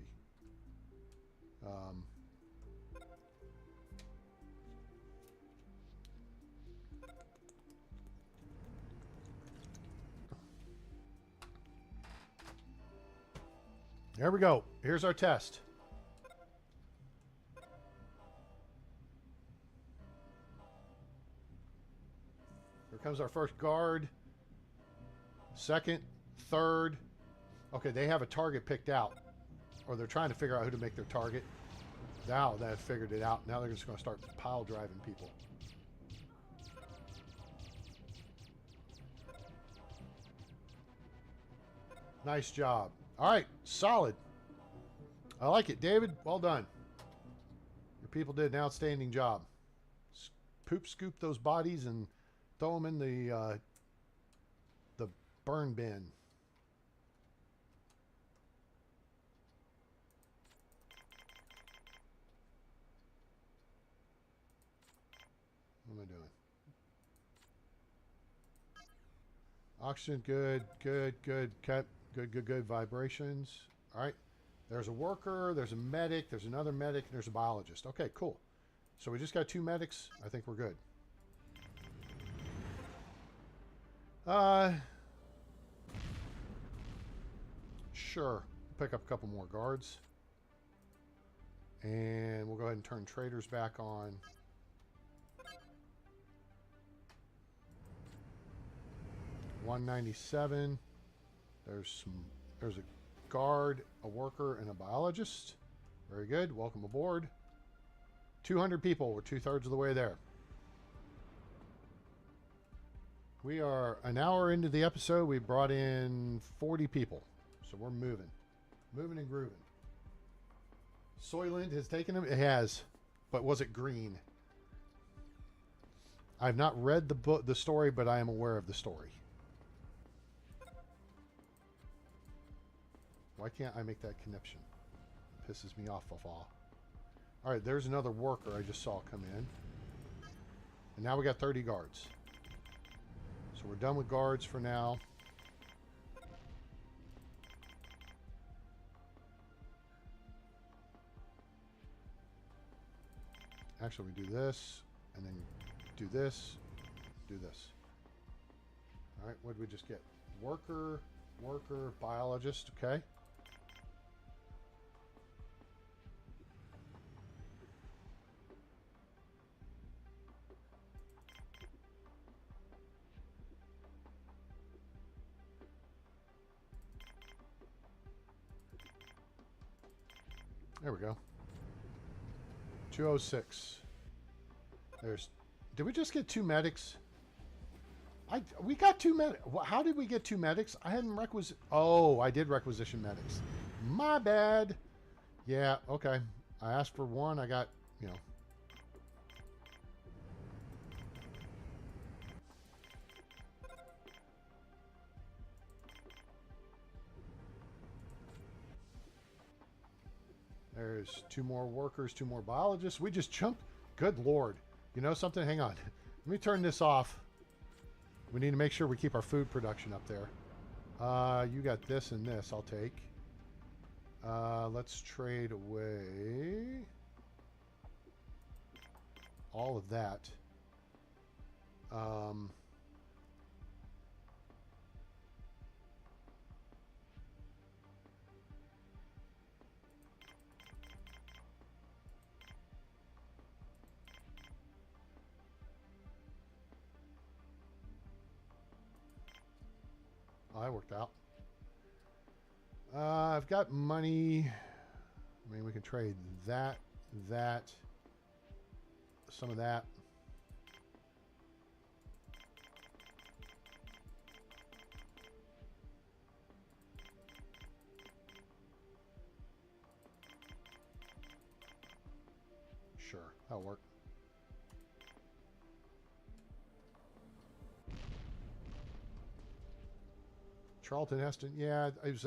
There we go. Here's our test. Here comes our first guard. Second, third. Okay, they have a target picked out. Or they're trying to figure out who to make their target. Now they've figured it out. Now they're just going to start pile driving people. Nice job. All right, solid. I like it, David. Well done. Your people did an outstanding job. Scoop those bodies and throw them in the burn bin. What am I doing? Oxygen, good, good, good. Cut. Good, good, good. Vibrations. All right. There's a worker. There's a medic. There's another medic. And there's a biologist. Okay, cool. So we just got 2 medics. I think we're good. Uh, sure. Pick up a couple more guards. And we'll go ahead and turn traders back on. $197. There's a guard, a worker, and a biologist. Very good. Welcome aboard. 200 people. We're 2/3 of the way there. We are an hour into the episode. We brought in 40 people. So we're moving. Moving and grooving. Soylent has taken them. It has. But was it green? I've not read the story, but I am aware of the story. Why can't I make that connection? It pisses me off. All right, there's another worker I just saw come in. And now we got 30 guards. So we're done with guards for now. Actually, we do this, and then do this, do this. All right, what did we just get? Worker, biologist, okay. There we go. 206. Did we just get 2 medics? We got 2 medics. How did we get 2 medics? I hadn't Oh, I did requisition medics. My bad. Yeah, okay. I asked for 1. I got, you know. There's 2 more workers, 2 more biologists. We just jumped. Good Lord. You know something? Hang on. Let me turn this off. We need to make sure we keep our food production up there. You got this and this. I'll take. Let's trade away all of that. Oh, that worked out. I've got money. I mean, we can trade that, some of that. Sure, that'll work. Charlton Heston, yeah, it was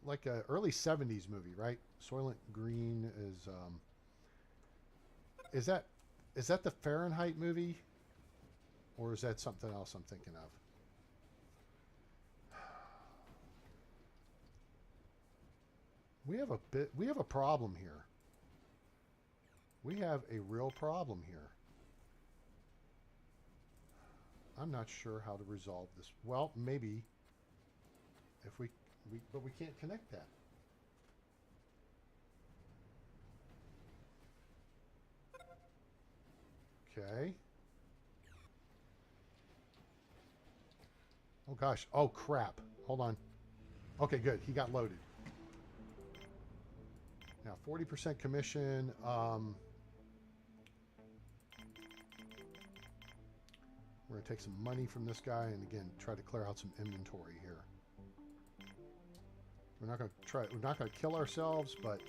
like a early 70s movie, right? Soylent Green is that the Fahrenheit movie, or is that something else I'm thinking of? We have a problem here. We have a real problem here. I'm not sure how to resolve this. Well, maybe if but we can't connect that. Okay. Oh gosh. Oh crap. Hold on. Okay, good. He got loaded. Now 40% commission. We're gonna take some money from this guy and again try to clear out some inventory here. We're not gonna kill ourselves, but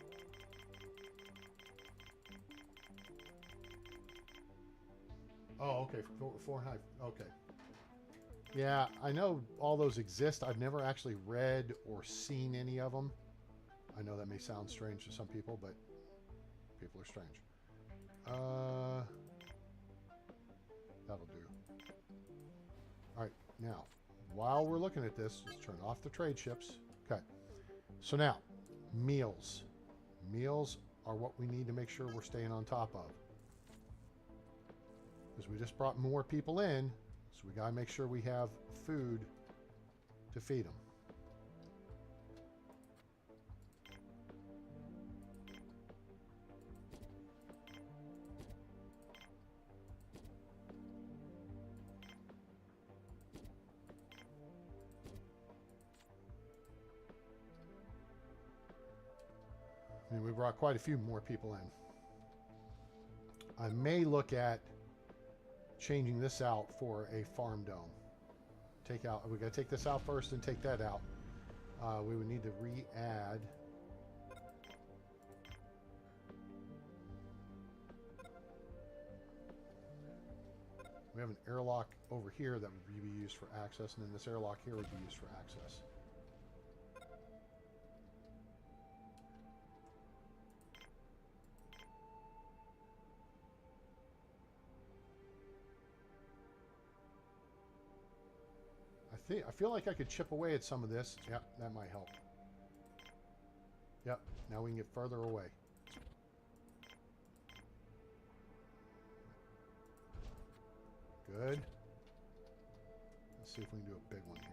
oh, okay, 4.5. Okay, yeah, I know all those exist. I've never actually read or seen any of them. I know that may sound strange to some people, but people are strange. That'll do. All right, now while we're looking at this, let's turn off the trade ships. Okay. So now, meals. Meals are what we need to make sure we're staying on top of. Because we just brought more people in. So we gotta make sure we have food to feed them. And we brought quite a few more people in. I may look at changing this out for a farm dome. We gotta take this out first and take that out. We would need to re-add. We have an airlock over here that would be used for access, and then this airlock here would be used for access. I feel like I could chip away at some of this. Yep, that might help. Yep, now we can get further away. Good. Let's see if we can do a big one here.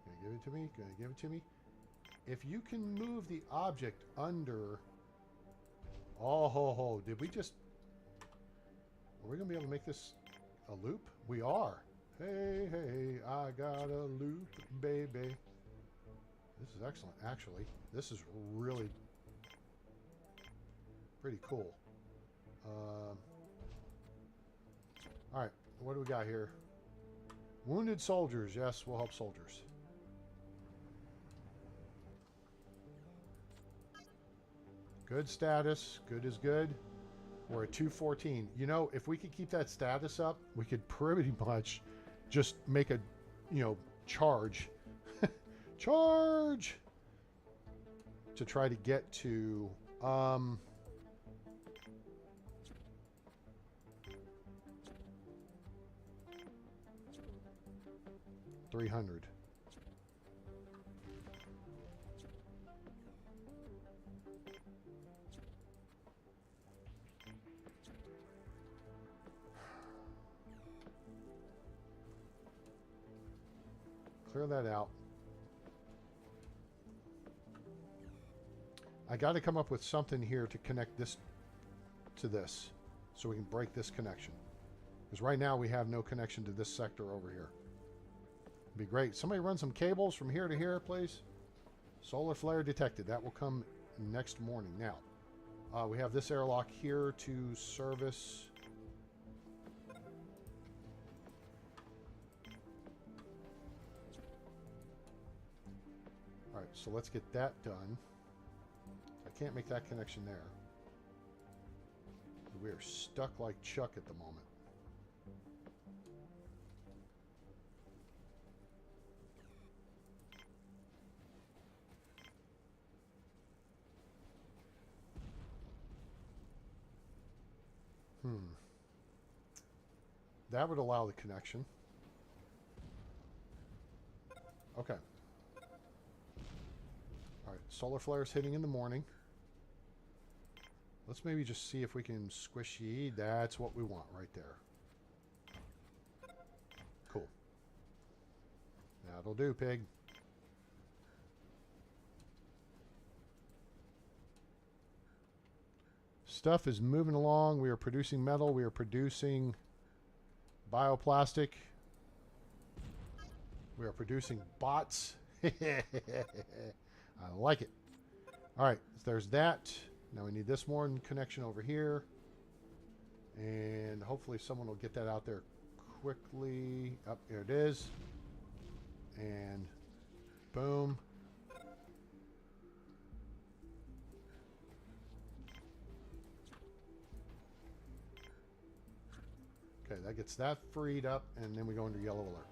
Gonna give it to me? Gonna give it to me? If you can move the object under... Oh, ho, ho. Did we just... Are we gonna be able to make this a loop? We are. Hey, hey, I got a loop, baby. This is excellent, actually. This is really pretty cool. Alright, what do we got here? Wounded soldiers. Yes, we'll help soldiers. Good status. Good is good. We're at 214. You know, if we could keep that status up, we could pretty much just make a, you know, charge. Charge! To try to get to, 300. Clear that out. I got to come up with something here to connect this to this so we can break this connection. Because right now we have no connection to this sector over here. It'd be great. Somebody run some cables from here to here, please. Solar flare detected. That will come next morning. Now, we have this airlock here to service... Alright, so let's get that done. I can't make that connection there. We are stuck like Chuck at the moment. That would allow the connection. Okay. Alright, solar flares hitting in the morning. Let's maybe just see if we can squishy. That's what we want right there. Cool. That'll do, pig. Stuff is moving along. We are producing metal. We are producing bioplastic. We are producing bots. I like it. All right, so there's that. Now we need this one connection over here. And hopefully someone will get that out there quickly. Up there it is. And boom. Okay, that gets that freed up, and then we go into yellow alert.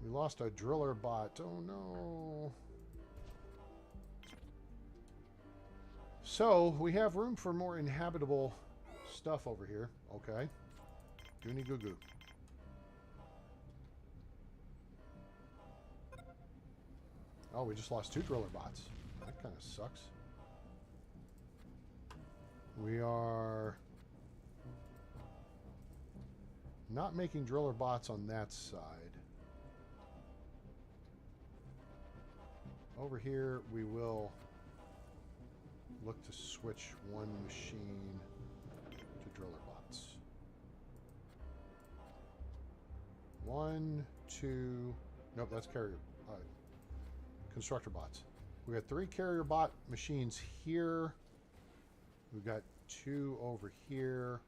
We lost a driller bot. Oh no. So, we have room for more inhabitable stuff over here. Okay. Goonie goo goo. Oh, we just lost 2 driller bots. That kind of sucks. We are not making driller bots on that side. Over here, we will look to switch one machine to driller bots. 1, 2... Nope, that's carrier... constructor bots. We got 3 carrier bot machines here. We've got 2 over here.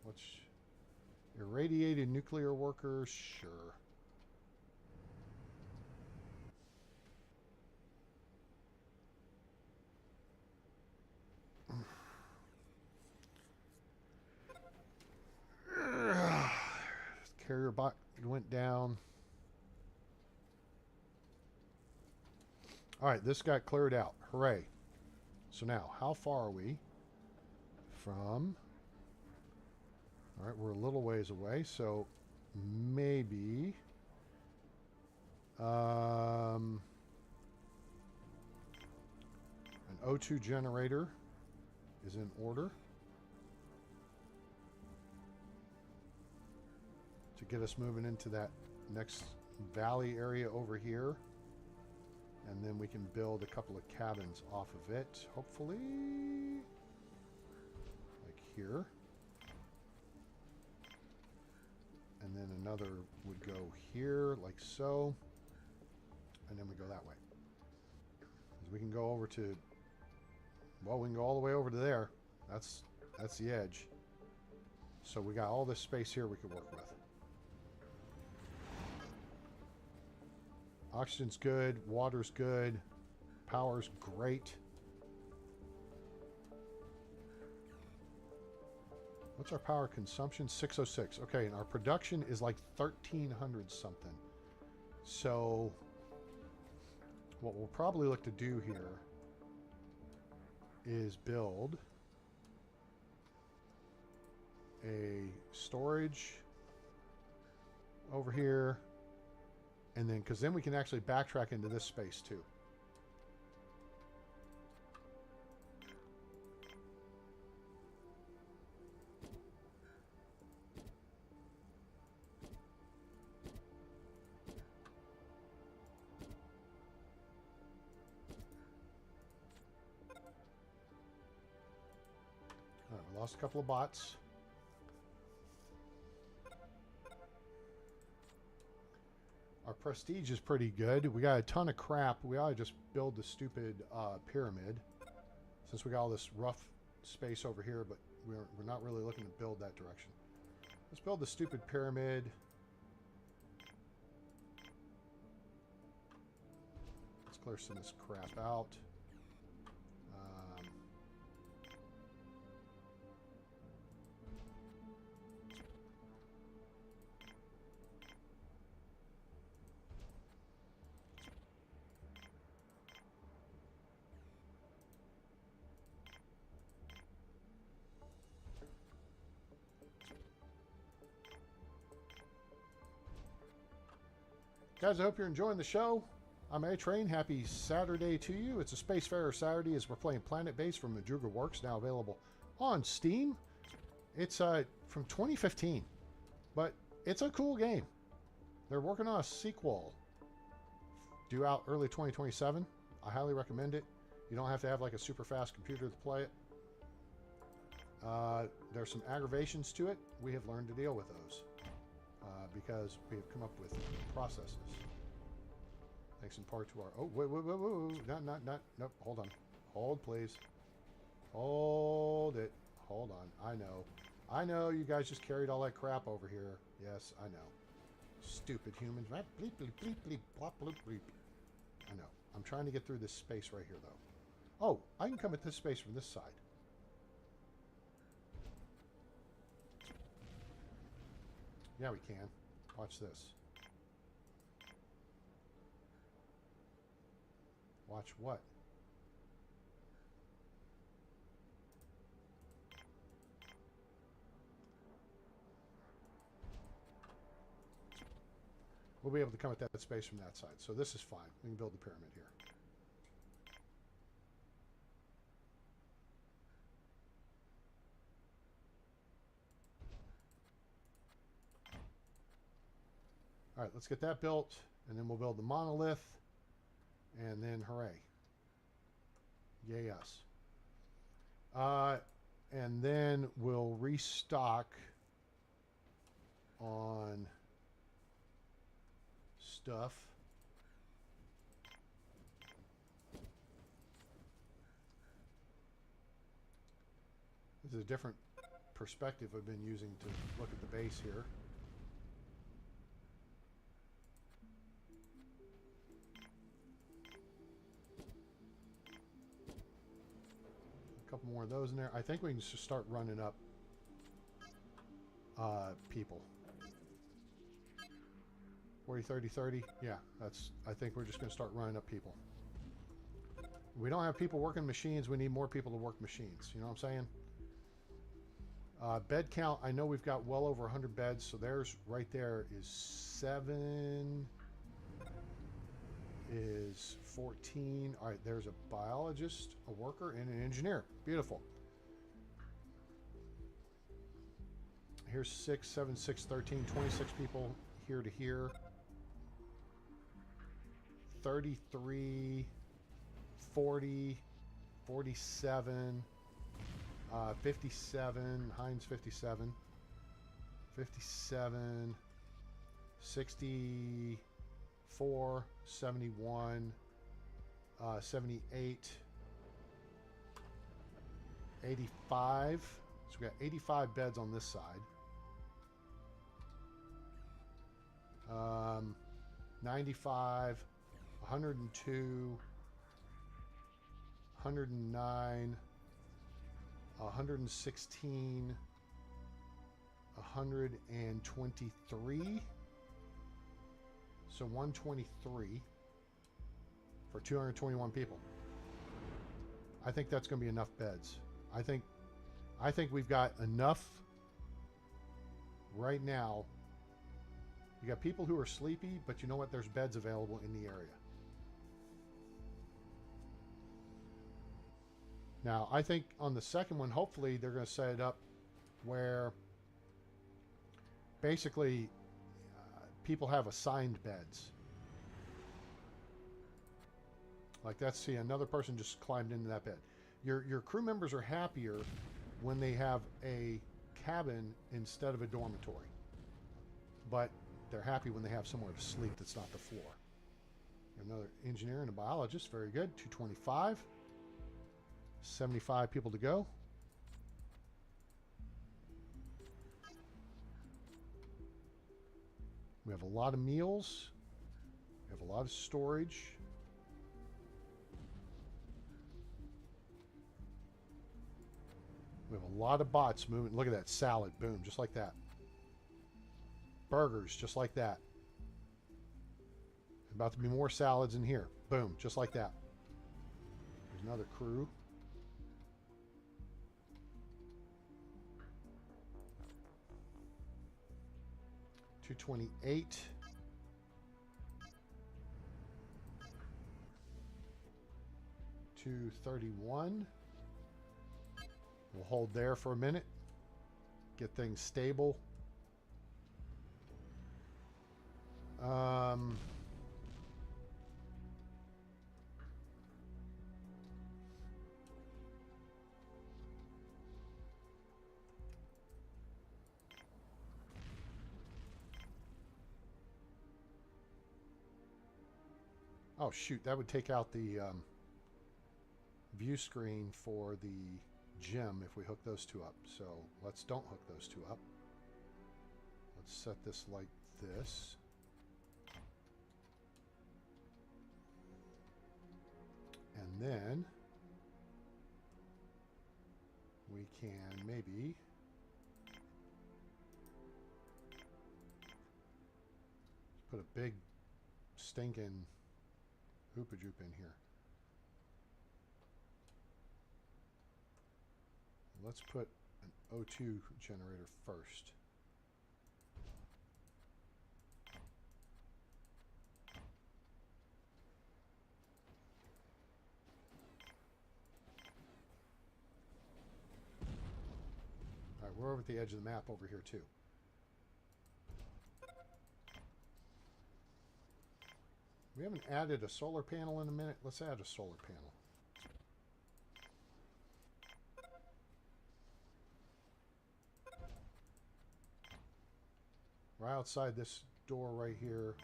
What's irradiated nuclear workers? Sure. Carrier bot went down. All right, this got cleared out. Hooray. So now, how far are we from... All right, we're a little ways away, so maybe... an O2 generator is in order to get us moving into that next valley area over here. And then we can build a couple of cabins off of it, hopefully. Like here. And then another would go here, like so. And then we go that way. We can go over to... Well, we can go all the way over to there. That's the edge. So we got all this space here we could work with. Oxygen's good, water's good, power's great. What's our power consumption? 606. Okay, and our production is like 1,300 something. So what we'll probably look to do here is build a storage over here. And then, because then we can actually backtrack into this space too. All right, we lost a couple of bots. Our prestige is pretty good. We got a ton of crap. We ought to just build the stupid pyramid. Since we got all this rough space over here, but we're not really looking to build that direction. Let's build the stupid pyramid. Let's clear some of this crap out. Guys, I hope you're enjoying the show. I'm A-Train. Happy Saturday to you. It's a Spacefarer Saturday as we're playing Planetbase from Madruga Works, now available on Steam. It's from 2015, but it's a cool game. They're working on a sequel due out early 2027. I highly recommend it. You don't have to have like a super fast computer to play it. There's some aggravations to it. We have learned to deal with those. Because we have come up with processes. Thanks in part to our... Oh, wait. Nope, hold on. Hold, please. Hold it. Hold on. I know you guys just carried all that crap over here. Yes, I know. Stupid humans. Bleep, bleep, bleep, bleep, blop, bloop, bleep. I know. I'm trying to get through this space right here, though. Oh, I can come at this space from this side. Yeah, we can. Watch this. Watch what? We'll be able to come at that space from that side. So this is fine. We can build the pyramid here. All right, let's get that built, and then we'll build the monolith, and then hooray. Yay us. And then we'll restock on stuff. This is a different perspective I've been using to look at the base here. A couple more of those in there. I think we can just start running up people. 40, 30, 30. Yeah, that's. I think we're just going to start running up people. We don't have people working machines. We need more people to work machines. You know what I'm saying? Bed count. I know we've got well over 100 beds. So there's right there is 7. Is 14. All right, there's a biologist, a worker, and an engineer. Beautiful. Here's 6, 7, 6, 13, 26 people here to here. 33, 40, 47, 57, Heinz 57, 57, 64, 71, 78, 85. So we got 85 beds on this side. 95, 102, 109, 116, 123. So 123 for 221 people. I think that's going to be enough beds. I think we've got enough right now. You got people who are sleepy, but you know what? There's beds available in the area. Now, I think on the second one, hopefully they're going to set it up where basically people have assigned beds. Like that's, see, another person just climbed into that bed. Your crew members are happier when they have a cabin instead of a dormitory. But they're happy when they have somewhere to sleep that's not the floor. Another engineer and a biologist. Very good. 225. 75 people to go. We have a lot of meals. We have a lot of storage. We have a lot of bots moving. Look at that salad. Boom. Just like that. Burgers. Just like that. About to be more salads in here. Boom. Just like that. There's another crew. $228. $231. We'll hold there for a minute. Get things stable. Oh shoot, that would take out the view screen for the gym if we hook those two up. So let's don't hook those two up. Let's set this like this. And then we can maybe put a big stinking hoopa-joop in here. Let's put an O2 generator first. we're over at the edge of the map over here too. We haven't added a solar panel in a minute. Let's add a solar panel. Right outside this door right here.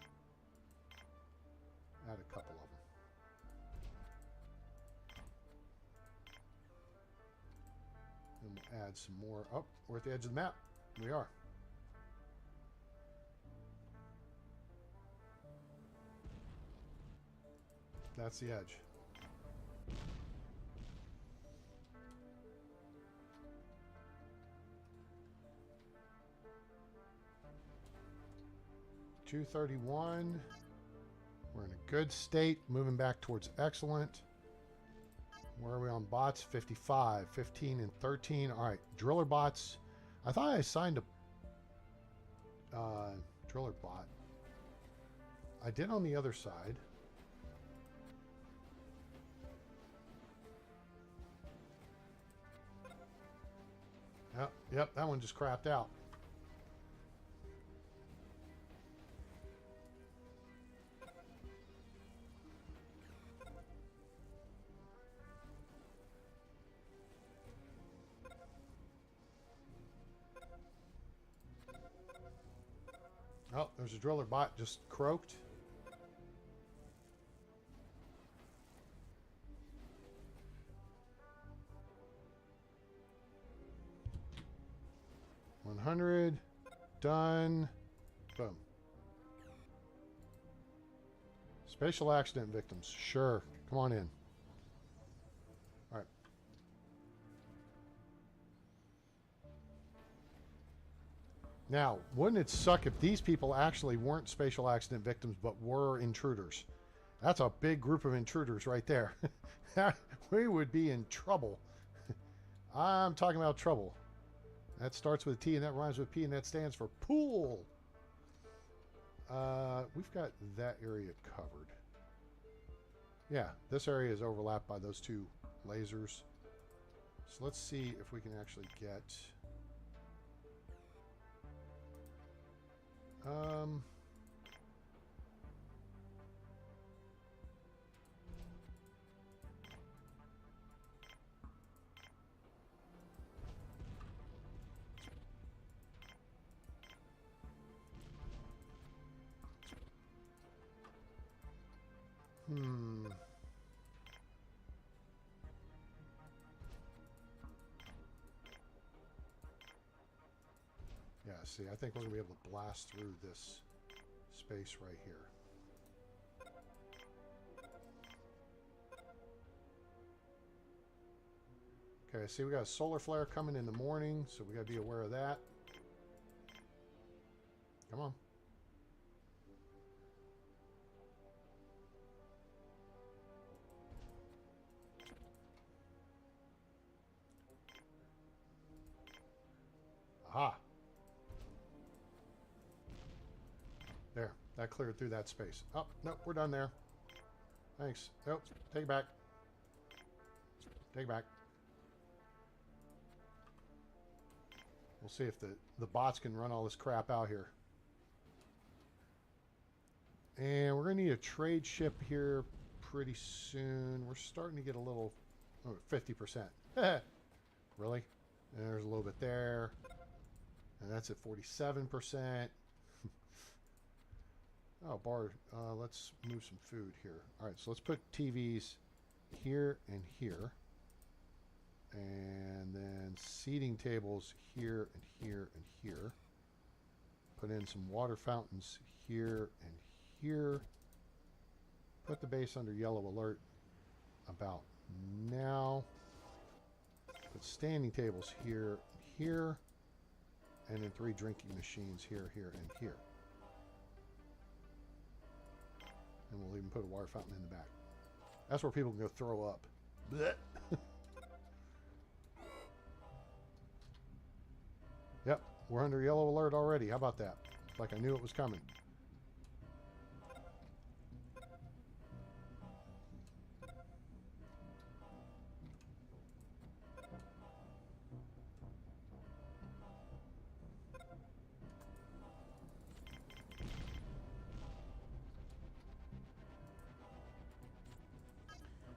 Add a couple of them. And we'll add some more. Oh, we're at the edge of the map. We are. That's the edge. $231. We're in a good state, moving back towards excellent. Where are we on bots? 55, 15, and 13. All right, driller bots. I thought I assigned a driller bot. I did on the other side. Yep, that one just crapped out. Oh, there's a driller bot just croaked. $100. Done. Boom. Spatial accident victims. Sure. Come on in. All right. Now, wouldn't it suck if these people actually weren't spatial accident victims but were intruders? That's a big group of intruders right there. We would be in trouble. I'm talking about trouble. That starts with T and that rhymes with P and that stands for pool. We've got that area covered. Yeah, this area is overlapped by those two lasers. So let's see if we can actually get... Yeah, see, I think we're going to be able to blast through this space right here. Okay, see, we got a solar flare coming in the morning, so we got to be aware of that. Come on. Aha. There, that cleared through that space. Oh, no, we're done there. Thanks. Nope, take it back. Take it back. We'll see if the bots can run all this crap out here. And we're going to need a trade ship here pretty soon. We're starting to get a little... Oh, 50%. Really? And there's a little bit there. And that's at 47%. Oh, bar. Let's move some food here. All right, so let's put TVs here and here. And then seating tables here and here and here. Put in some water fountains here and here. Put the base under yellow alert about now. Put standing tables here and here. And then 3 drinking machines here, here, and here. And we'll even put a water fountain in the back. That's where people can go throw up. Blech. Yep, we're under yellow alert already. How about that? Like I knew it was coming.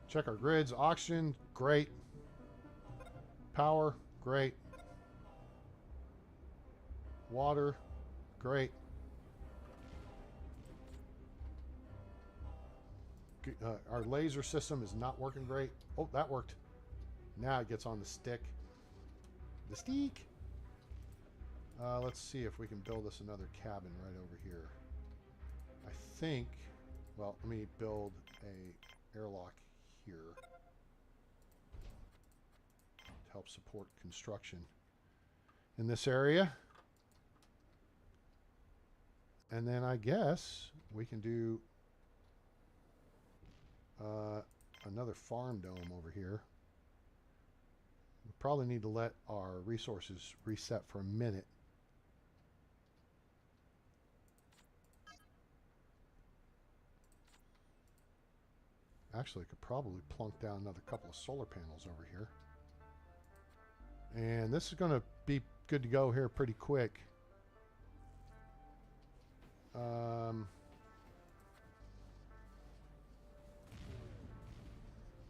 Check our grids. Oxygen, great. Power, great. Water, great. Our laser system is not working great. Oh, that worked. Now it gets on the stick. The stick. Let's see if we can build us another cabin right over here. I think, well, let me build a airlock here to help support construction in this area. And then I guess we can do another farm dome over here. We probably need to let our resources reset for a minute. Actually, I could probably plunk down another couple of solar panels over here. And this is going to be good to go here pretty quick.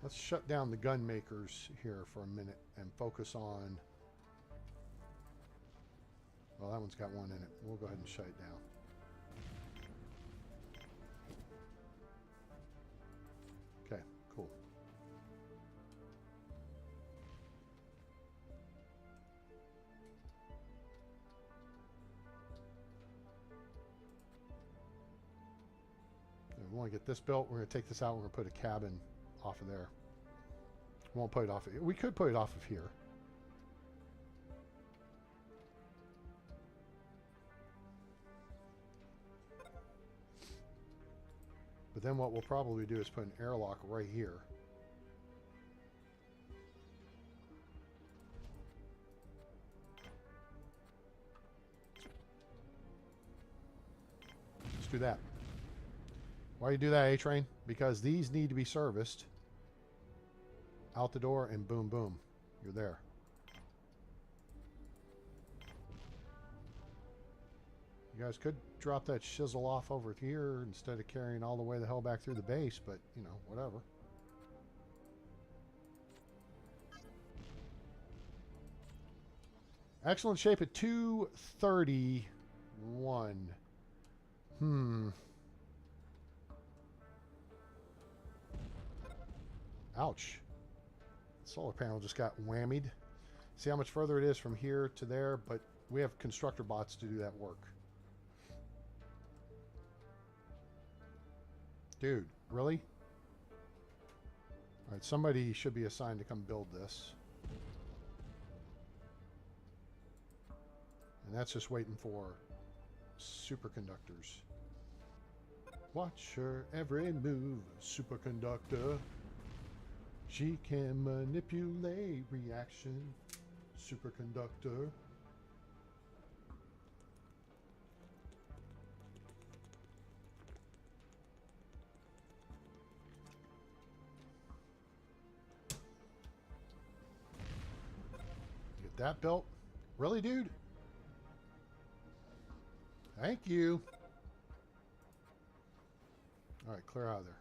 Let's shut down the gun makers here for a minute and focus on... Well, that one's got one in it. We'll go ahead and shut it down. Okay, cool. We want to get this built. We're going to take this out. We're going to put a cabin off of there. We won't put it off of here. We could put it off of here. But then what we'll probably do is put an airlock right here. Let's do that. Why do you do that, A-Train? Because these need to be serviced. Out the door and boom, boom. You're there. You guys could drop that shizzle off over here instead of carrying all the way the hell back through the base, but, you know, whatever. Excellent shape at 231. Ouch. Solar panel just got whammied. See how much further it is from here to there, but we have constructor bots to do that work. Dude, really? Alright, somebody should be assigned to come build this. And that's just waiting for superconductors. Watch her every move, superconductor. She can manipulate reaction, superconductor. Get that built? Really, dude? Thank you. All right, clear out of there.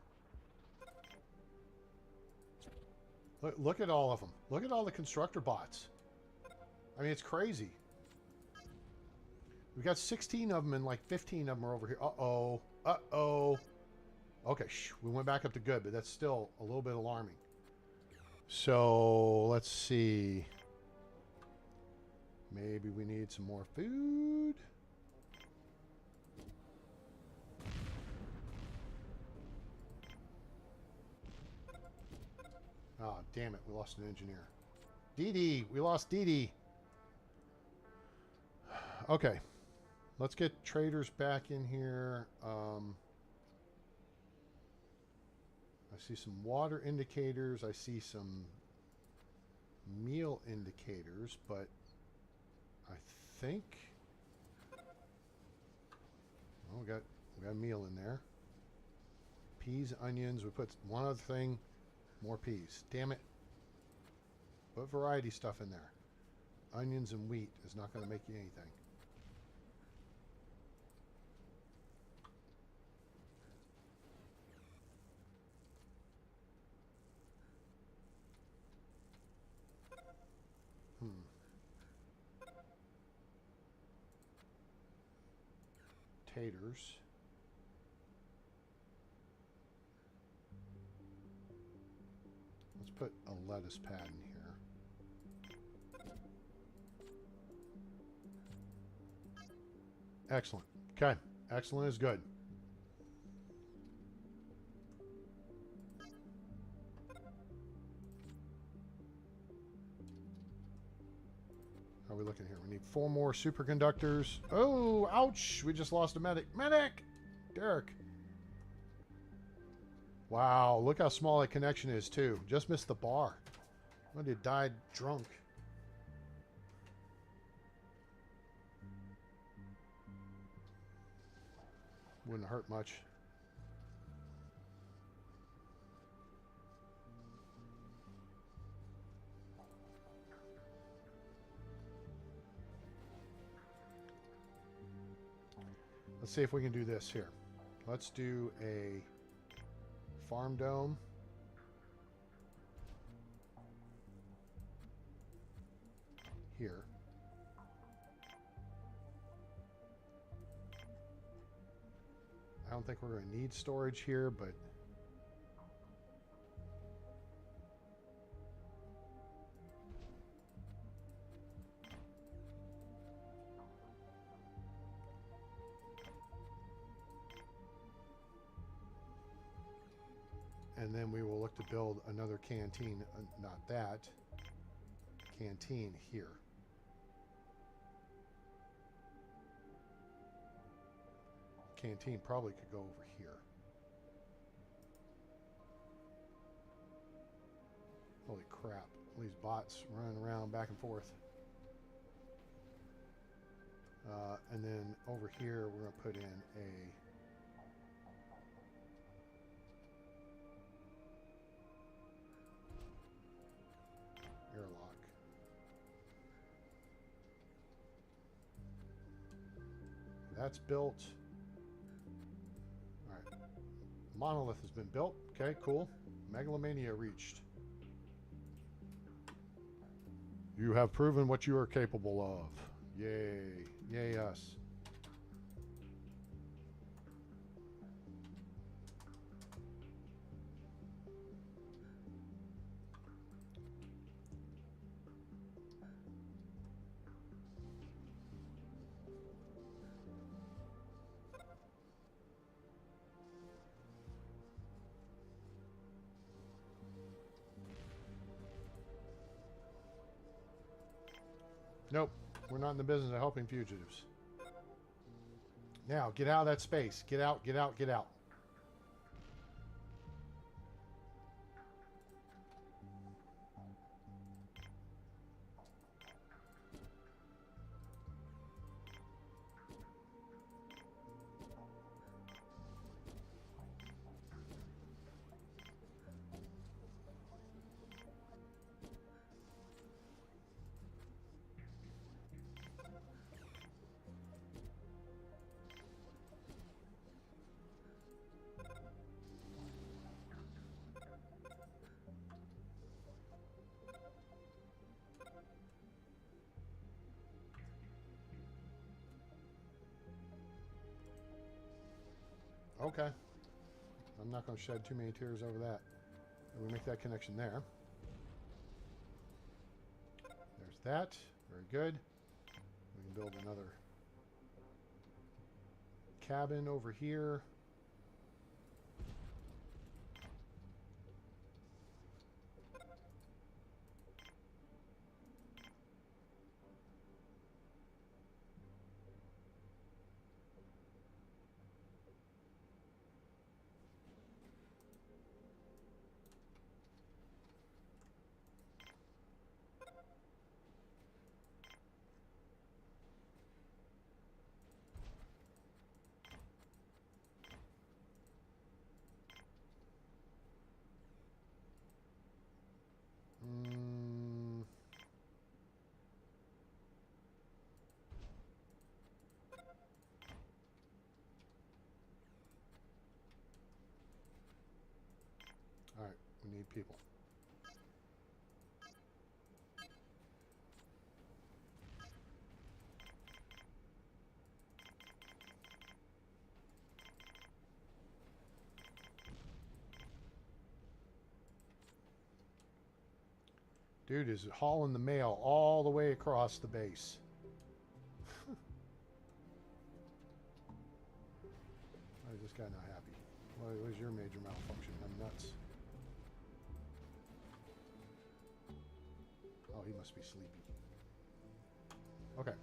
Look at all of them. Look at all the constructor bots. I mean, it's crazy. We've got 16 of them and like 15 of them are over here. Uh-oh. Uh-oh. Okay, we went back up to good, but that's still a little bit alarming. So, let's see. Maybe we need some more food. Oh, damn it. We lost an engineer. Dee Dee. We lost Dee Dee. Okay. Let's get traders back in here. I see some water indicators. I see some meal indicators, but I think... Oh, we got meal in there. Peas, onions. We put one other thing. More peas. Damn it. Put variety stuff in there. Onions and wheat is not going to make you anything. taters. Let's put a lettuce pad in here. Excellent. Okay. Excellent is good. How are we looking here? We need 4 more superconductors. Oh, ouch. We just lost a medic. Medic! Derek. Wow, look how small that connection is, too. Just missed the bar. When he died drunk. Wouldn't hurt much. Let's see if we can do this here. Let's do a farm dome. Here. I don't think we're going to need storage here, but and then we will look to build another canteen, not that, canteen here. Canteen probably could go over here. Holy crap. All these bots running around back and forth. And then over here, we're going to put in a airlock. That's built. All right. Monolith has been built. Okay, cool. Megalomania reached. You have proven what you are capable of. Yay. Yay us. Nope. We're not in the business of helping fugitives. Now, get out of that space. Get out, get out, get out. Okay. I'm not going to shed too many tears over that. And we make that connection there. There's that. Very good. We can build another cabin over here. All right, we need people. Dude is hauling the mail all the way across the base. Why is this guy not happy? What was your major malfunction? I'm nuts. Oh, he must be sleepy. Okay.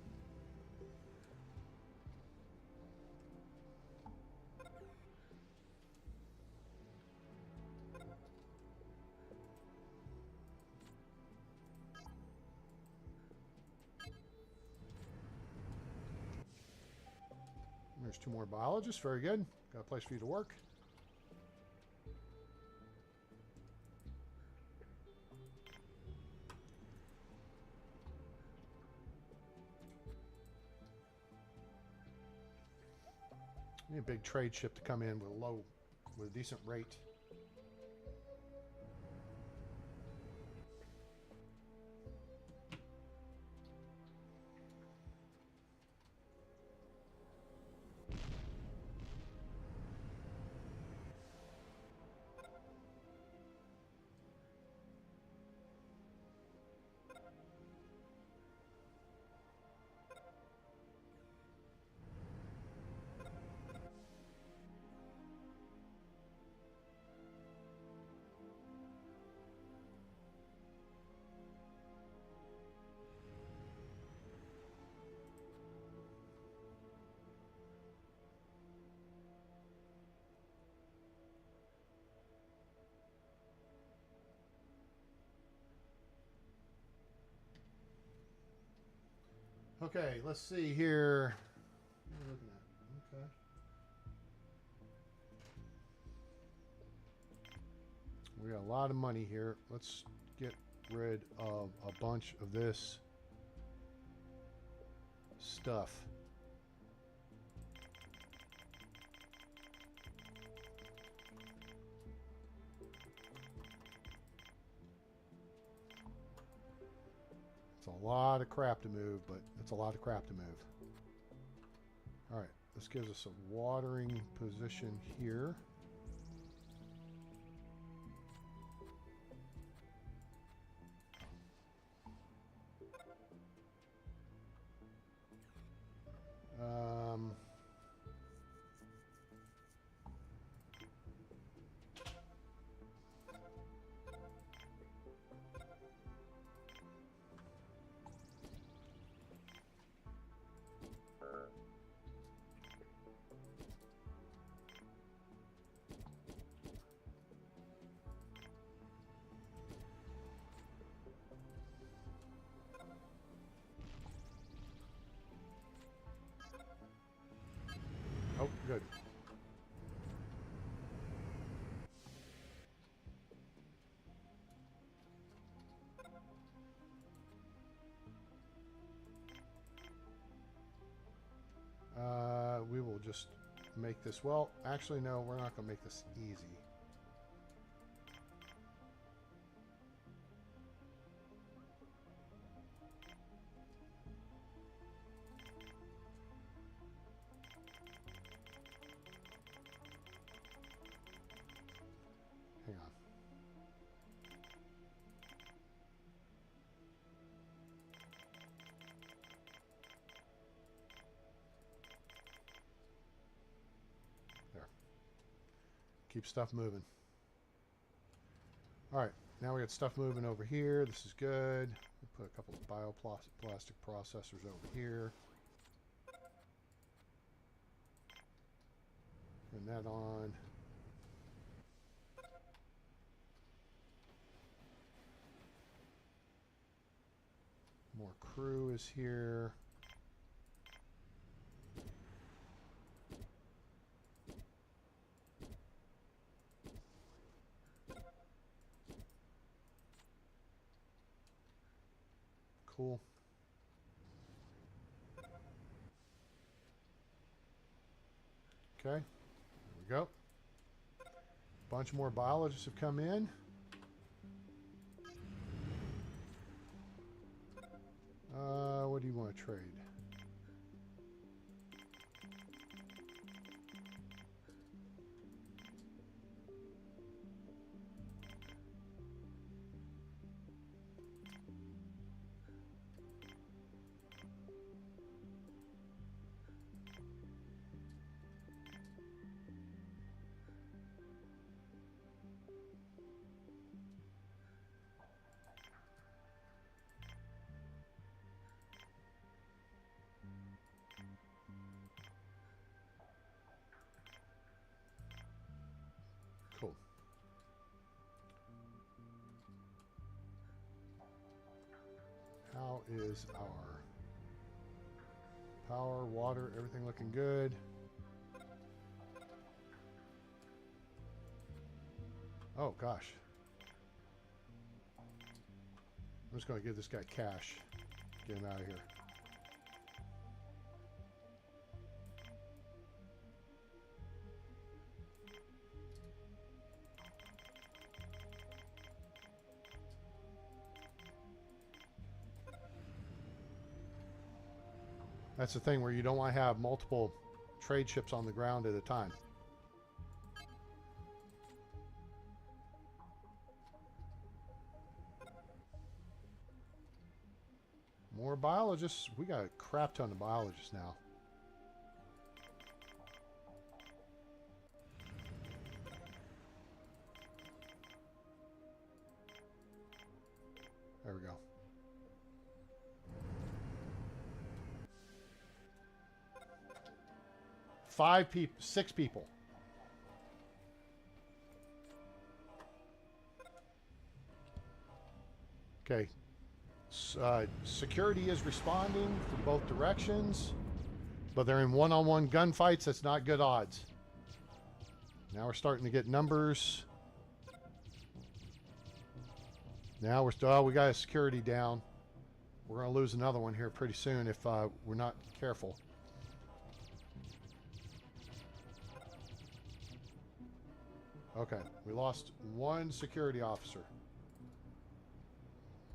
There's 2 more biologists. Very good. Got a place for you to work. Need a big trade ship to come in with a decent rate. Okay, let's see here. What are we looking at? Okay. We got a lot of money here. Let's get rid of a bunch of this stuff. It's a lot of crap to move, but it's a lot of crap to move. All right, this gives us a watering position here. Oh, good. We will just make this, well, actually, no, we're not going to make this easy. Hang on. There. Keep stuff moving. All right, now we got stuff moving over here. This is good. We'll put a couple of bioplastic processors over here. Turn that on. More crew is here. Cool. Okay, there we go. A bunch more biologists have come in. What do you want to trade? Cool. How is our power, water, everything looking good? Oh, gosh. I'm just going to give this guy cash. Get him out of here. That's the thing where you don't want to have multiple trade ships on the ground at a time. More biologists. We got a crap ton of biologists now. There we go. Five people, 6 people. Okay. Security is responding from both directions, but they're in one-on-one gunfights. That's not good odds. Now we're starting to get numbers. Now we're still, oh, we got a security down. We're going to lose another one here pretty soon if we're not careful. Okay, we lost 1 security officer.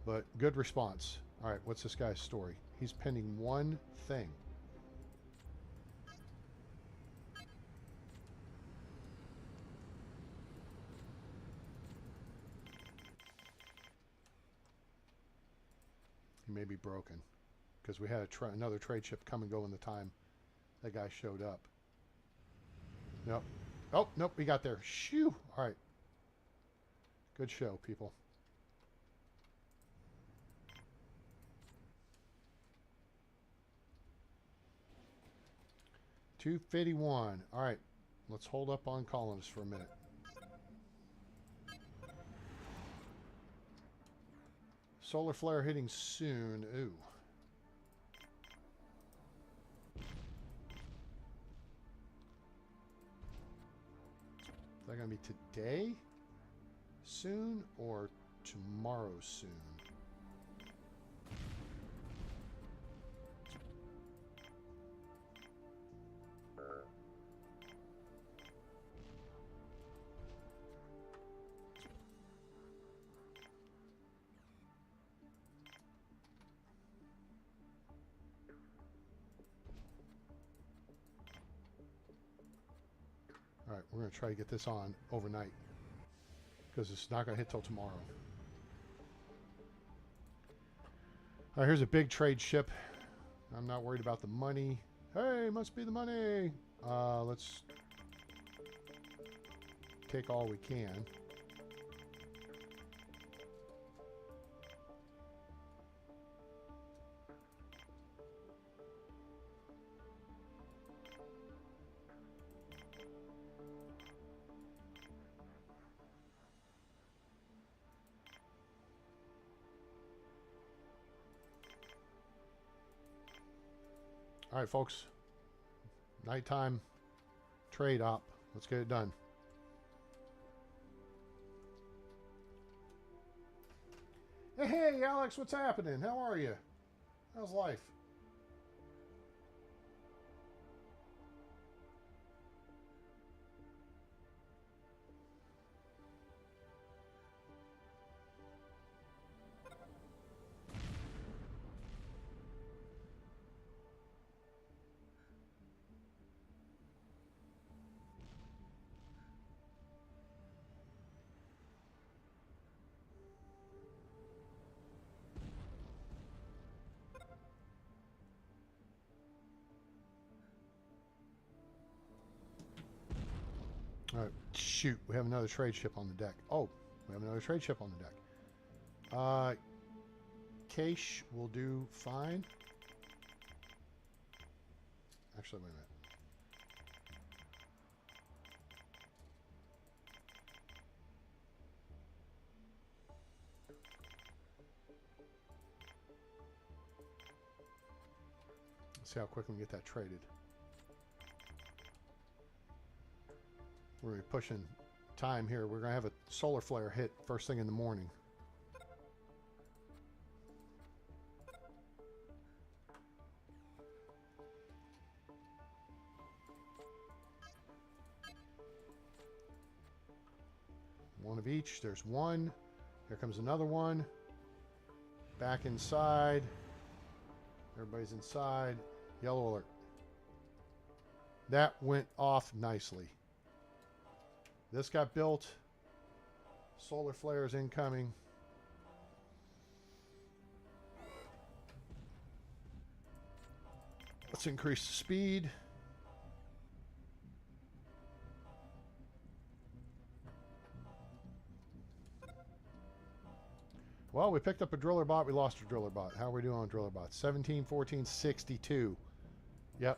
But good response. All right, what's this guy's story? He's pending 1 thing. He may be broken because we had another trade ship come and go in the time that guy showed up. Nope. Oh, nope, we got there. Shoo! All right. Good show, people. $251. All right. Let's hold up on colonists for a minute. Solar flare hitting soon. Ooh. Is that going to be today soon or tomorrow soon? All right, we're going to try to get this on overnight because it's not going to hit till tomorrow. All right, here's a big trade ship. I'm not worried about the money. Hey, must be the money. Let's take all we can. All right, folks. Nighttime trade op. Let's get it done. Hey, Alex, what's happening? How are you? How's life? All right, shoot, we have another trade ship on the deck. Oh, we have another trade ship on the deck. Cache will do fine. Actually, wait a minute. Let's see how quickly we get that traded. We're really pushing time here. We're going to have a solar flare hit first thing in the morning. One of each. There's one. Here comes another one. Back inside. Everybody's inside. Yellow alert. That went off nicely. This got built. Solar flares incoming. Let's increase the speed. Well, we picked up a driller bot. We lost a driller bot. How are we doing on driller bots? 17, 14, 62. Yep.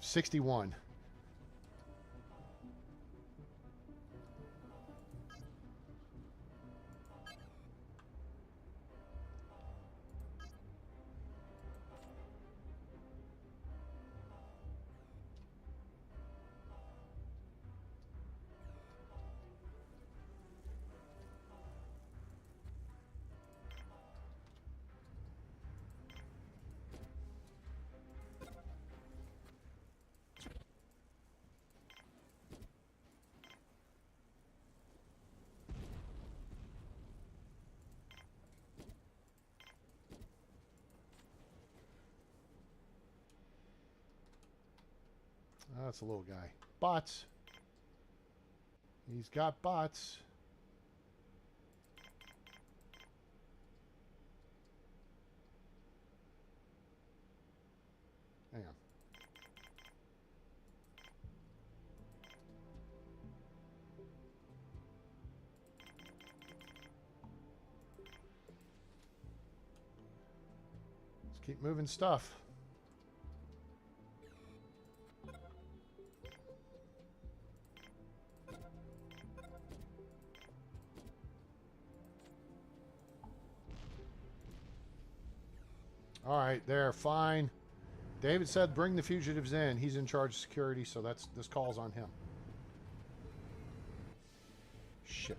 61. That's a little guy. Bots. He's got bots. Hang on. Let's keep moving stuff. All right, there, fine. David said bring the fugitives in. He's in charge of security, so that's this call's on him. Shit.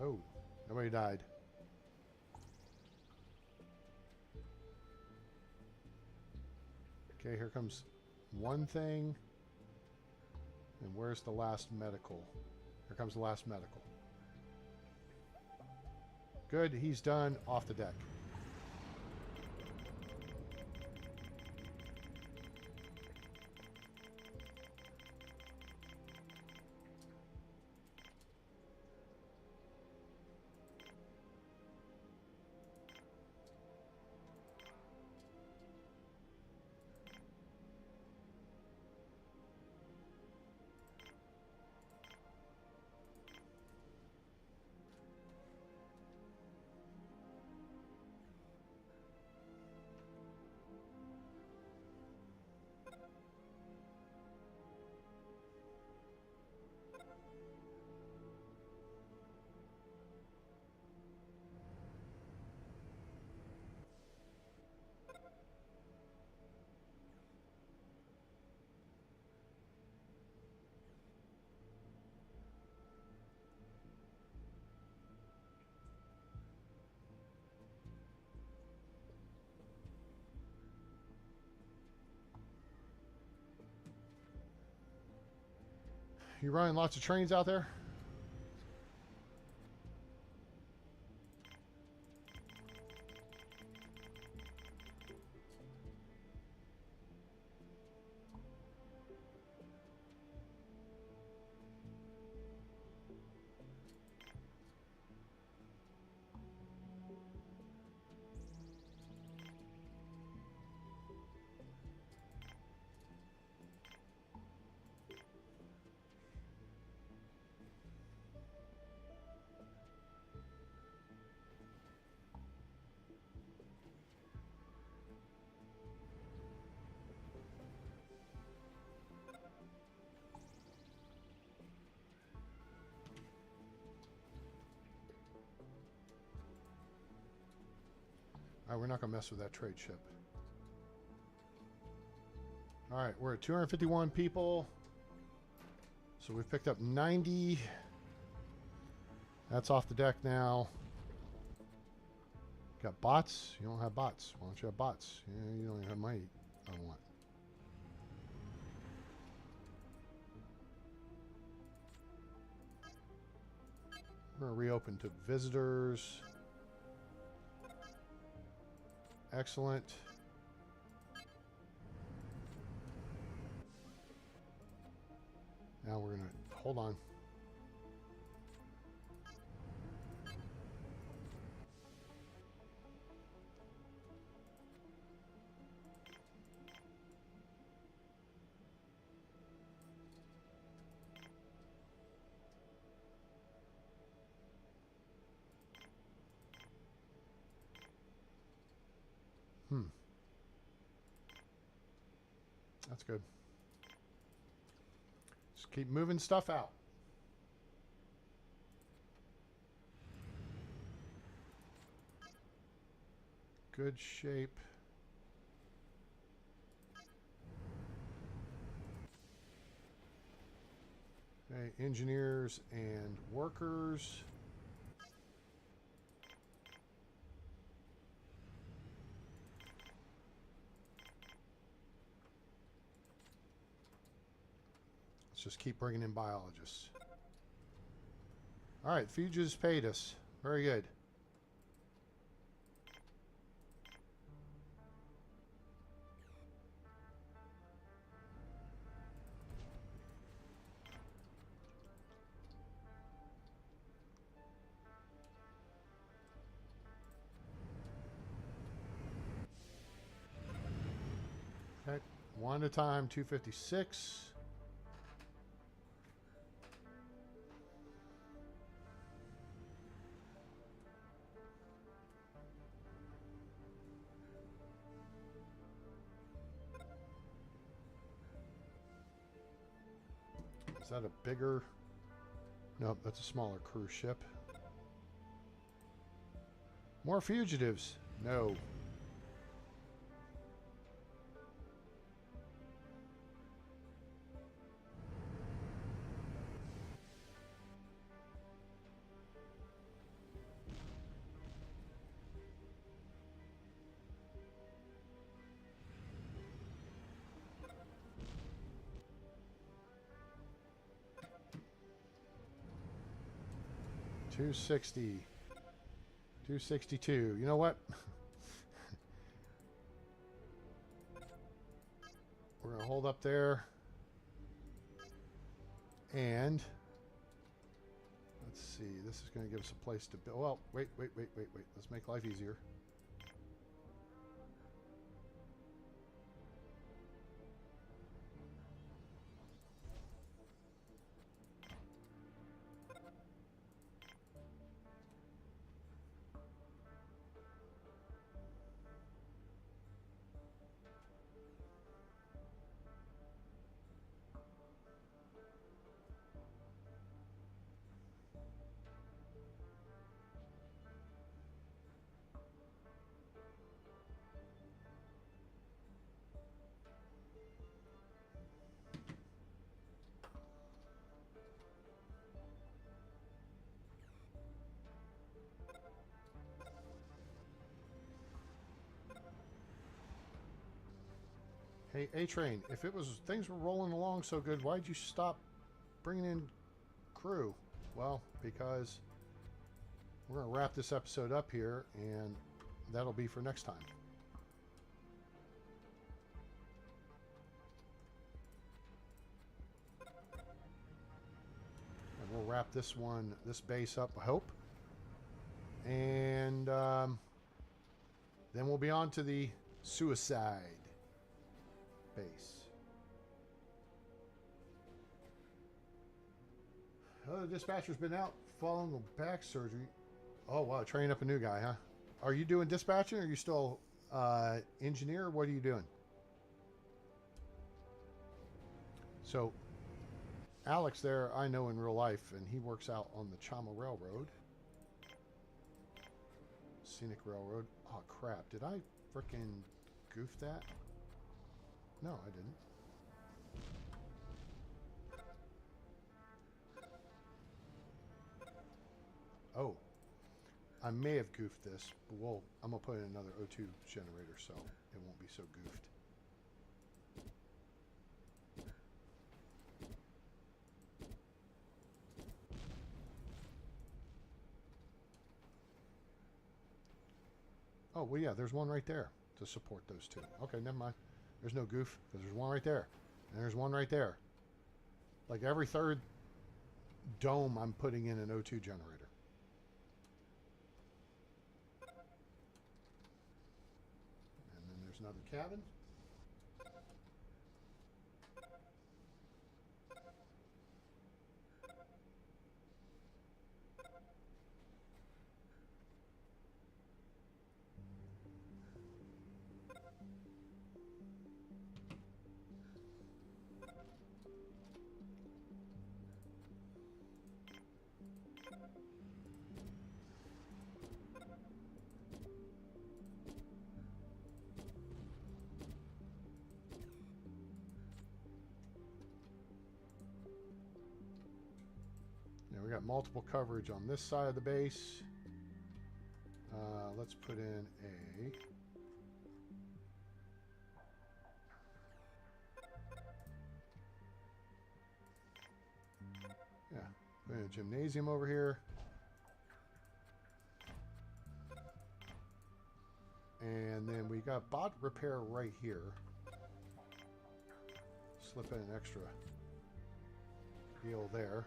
Oh, nobody died. Okay, here comes one thing. And where's the last medical? Here comes the last medical. Good, he's done. Off the deck. You running lots of trains out there? Alright, we're not going to mess with that trade ship. Alright, we're at 251 people. So we've picked up 90. That's off the deck now. Got bots? You don't have bots. Why don't you have bots? Yeah, you don't even have money I want. We're going to reopen to visitors. Excellent. Now we're going to hold on. That's good. Just keep moving stuff out. Good shape. Okay, engineers and workers. Just keep bringing in biologists. All right, Fuges paid us. Very good. Okay, one at a time, 256. Is that a bigger? Nope, that's a smaller cruise ship. More fugitives? No. $260. $262. You know what? We're going to hold up there. And let's see. This is going to give us a place to build. Well, wait. Let's make life easier. Hey, A-Train, if it was things were rolling along so good, why'd you stop bringing in crew? Well, because we're going to wrap this episode up here, and that'll be for next time. And we'll wrap this base up, I hope. And then we'll be on to the suicide base. Oh, the dispatcher's been out following the back surgery. Oh, wow. Training up a new guy, huh? Are you doing dispatching, or are you still engineer? What are you doing? So, Alex there, I know in real life, and he works out on the Chama Railroad. Scenic Railroad. Oh, crap. Did I frickin' goof that? No, I didn't. Oh. I may have goofed this, but I'm going to put in another O2 generator so it won't be so goofed. Oh, well, yeah, there's one right there to support those two. Okay, never mind. There's no goof because there's one right there. And there's one right there. Like every third dome, I'm putting in an O2 generator. And then there's another cabin. We got multiple coverage on this side of the base. Let's put in a... Yeah, put in a gymnasium over here. And then we got bot repair right here. Slip in an extra deal there.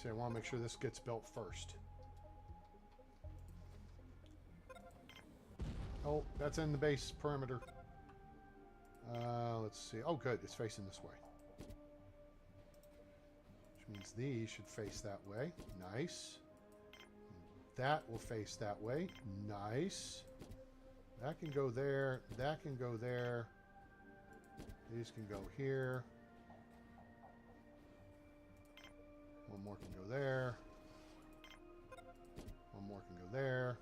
See, I want to make sure this gets built first. Oh, that's in the base perimeter. Let's see. Oh, good. It's facing this way. Which means these should face that way. Nice. That will face that way. Nice. That can go there. That can go there. These can go here. One more can go there. One more can go there. There.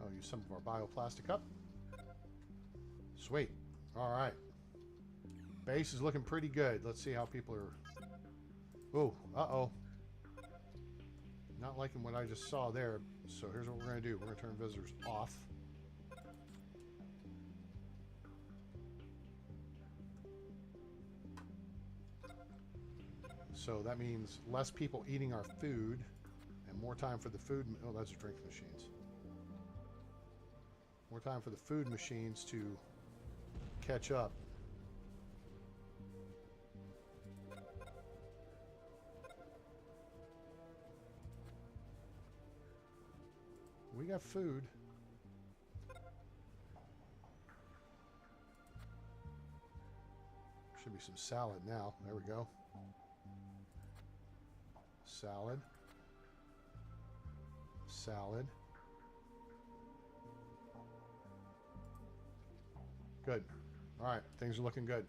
I'll use some of our bioplastic up. Sweet. All right. Base is looking pretty good. Let's see how people are... Oh, uh-oh. Not liking what I just saw there. So here's what we're going to do. We're going to turn visitors off. So that means less people eating our food and more time for the food. Oh, those are drink machines. More time for the food machines to catch up. We got food. Should be some salad now. There we go. Salad. Salad. Good. All right. Things are looking good.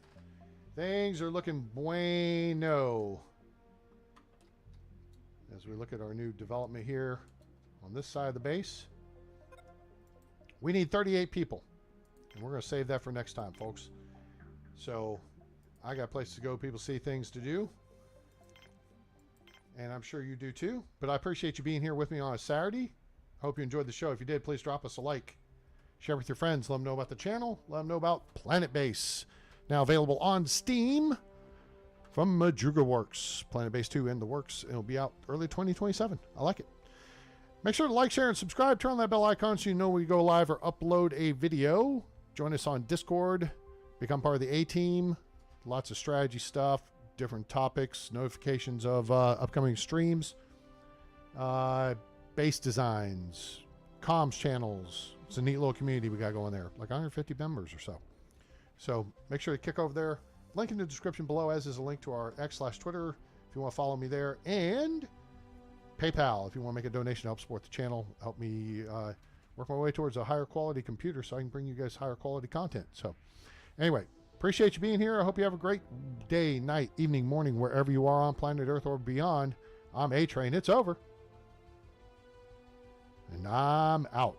Things are looking bueno. As we look at our new development here on this side of the base, we need 38 people. And we're going to save that for next time, folks. So I got places to go. People see things to do. And I'm sure you do too. But I appreciate you being here with me on a Saturday. Hope you enjoyed the show. If you did, please drop us a like. Share with your friends. Let them know about the channel. Let them know about Planetbase. Now available on Steam from Madruga Works. Planetbase 2 in the works. It'll be out early 2027. I like it. Make sure to like, share, and subscribe. Turn on that bell icon so you know when we go live or upload a video. Join us on Discord. Become part of the A-team. Lots of strategy stuff, different topics, notifications of upcoming streams, base designs, comms channels. It's a neat little community we got going there, like 150 members or so. So make sure to kick over there. Link in the description below, as is a link to our X/Twitter if you want to follow me there, and PayPal if you want to make a donation to help support the channel, help me work my way towards a higher quality computer so I can bring you guys higher quality content. So anyway, appreciate you being here. I hope you have a great day, night, evening, morning, wherever you are on planet Earth or beyond. I'm A-Train. It's over. And I'm out.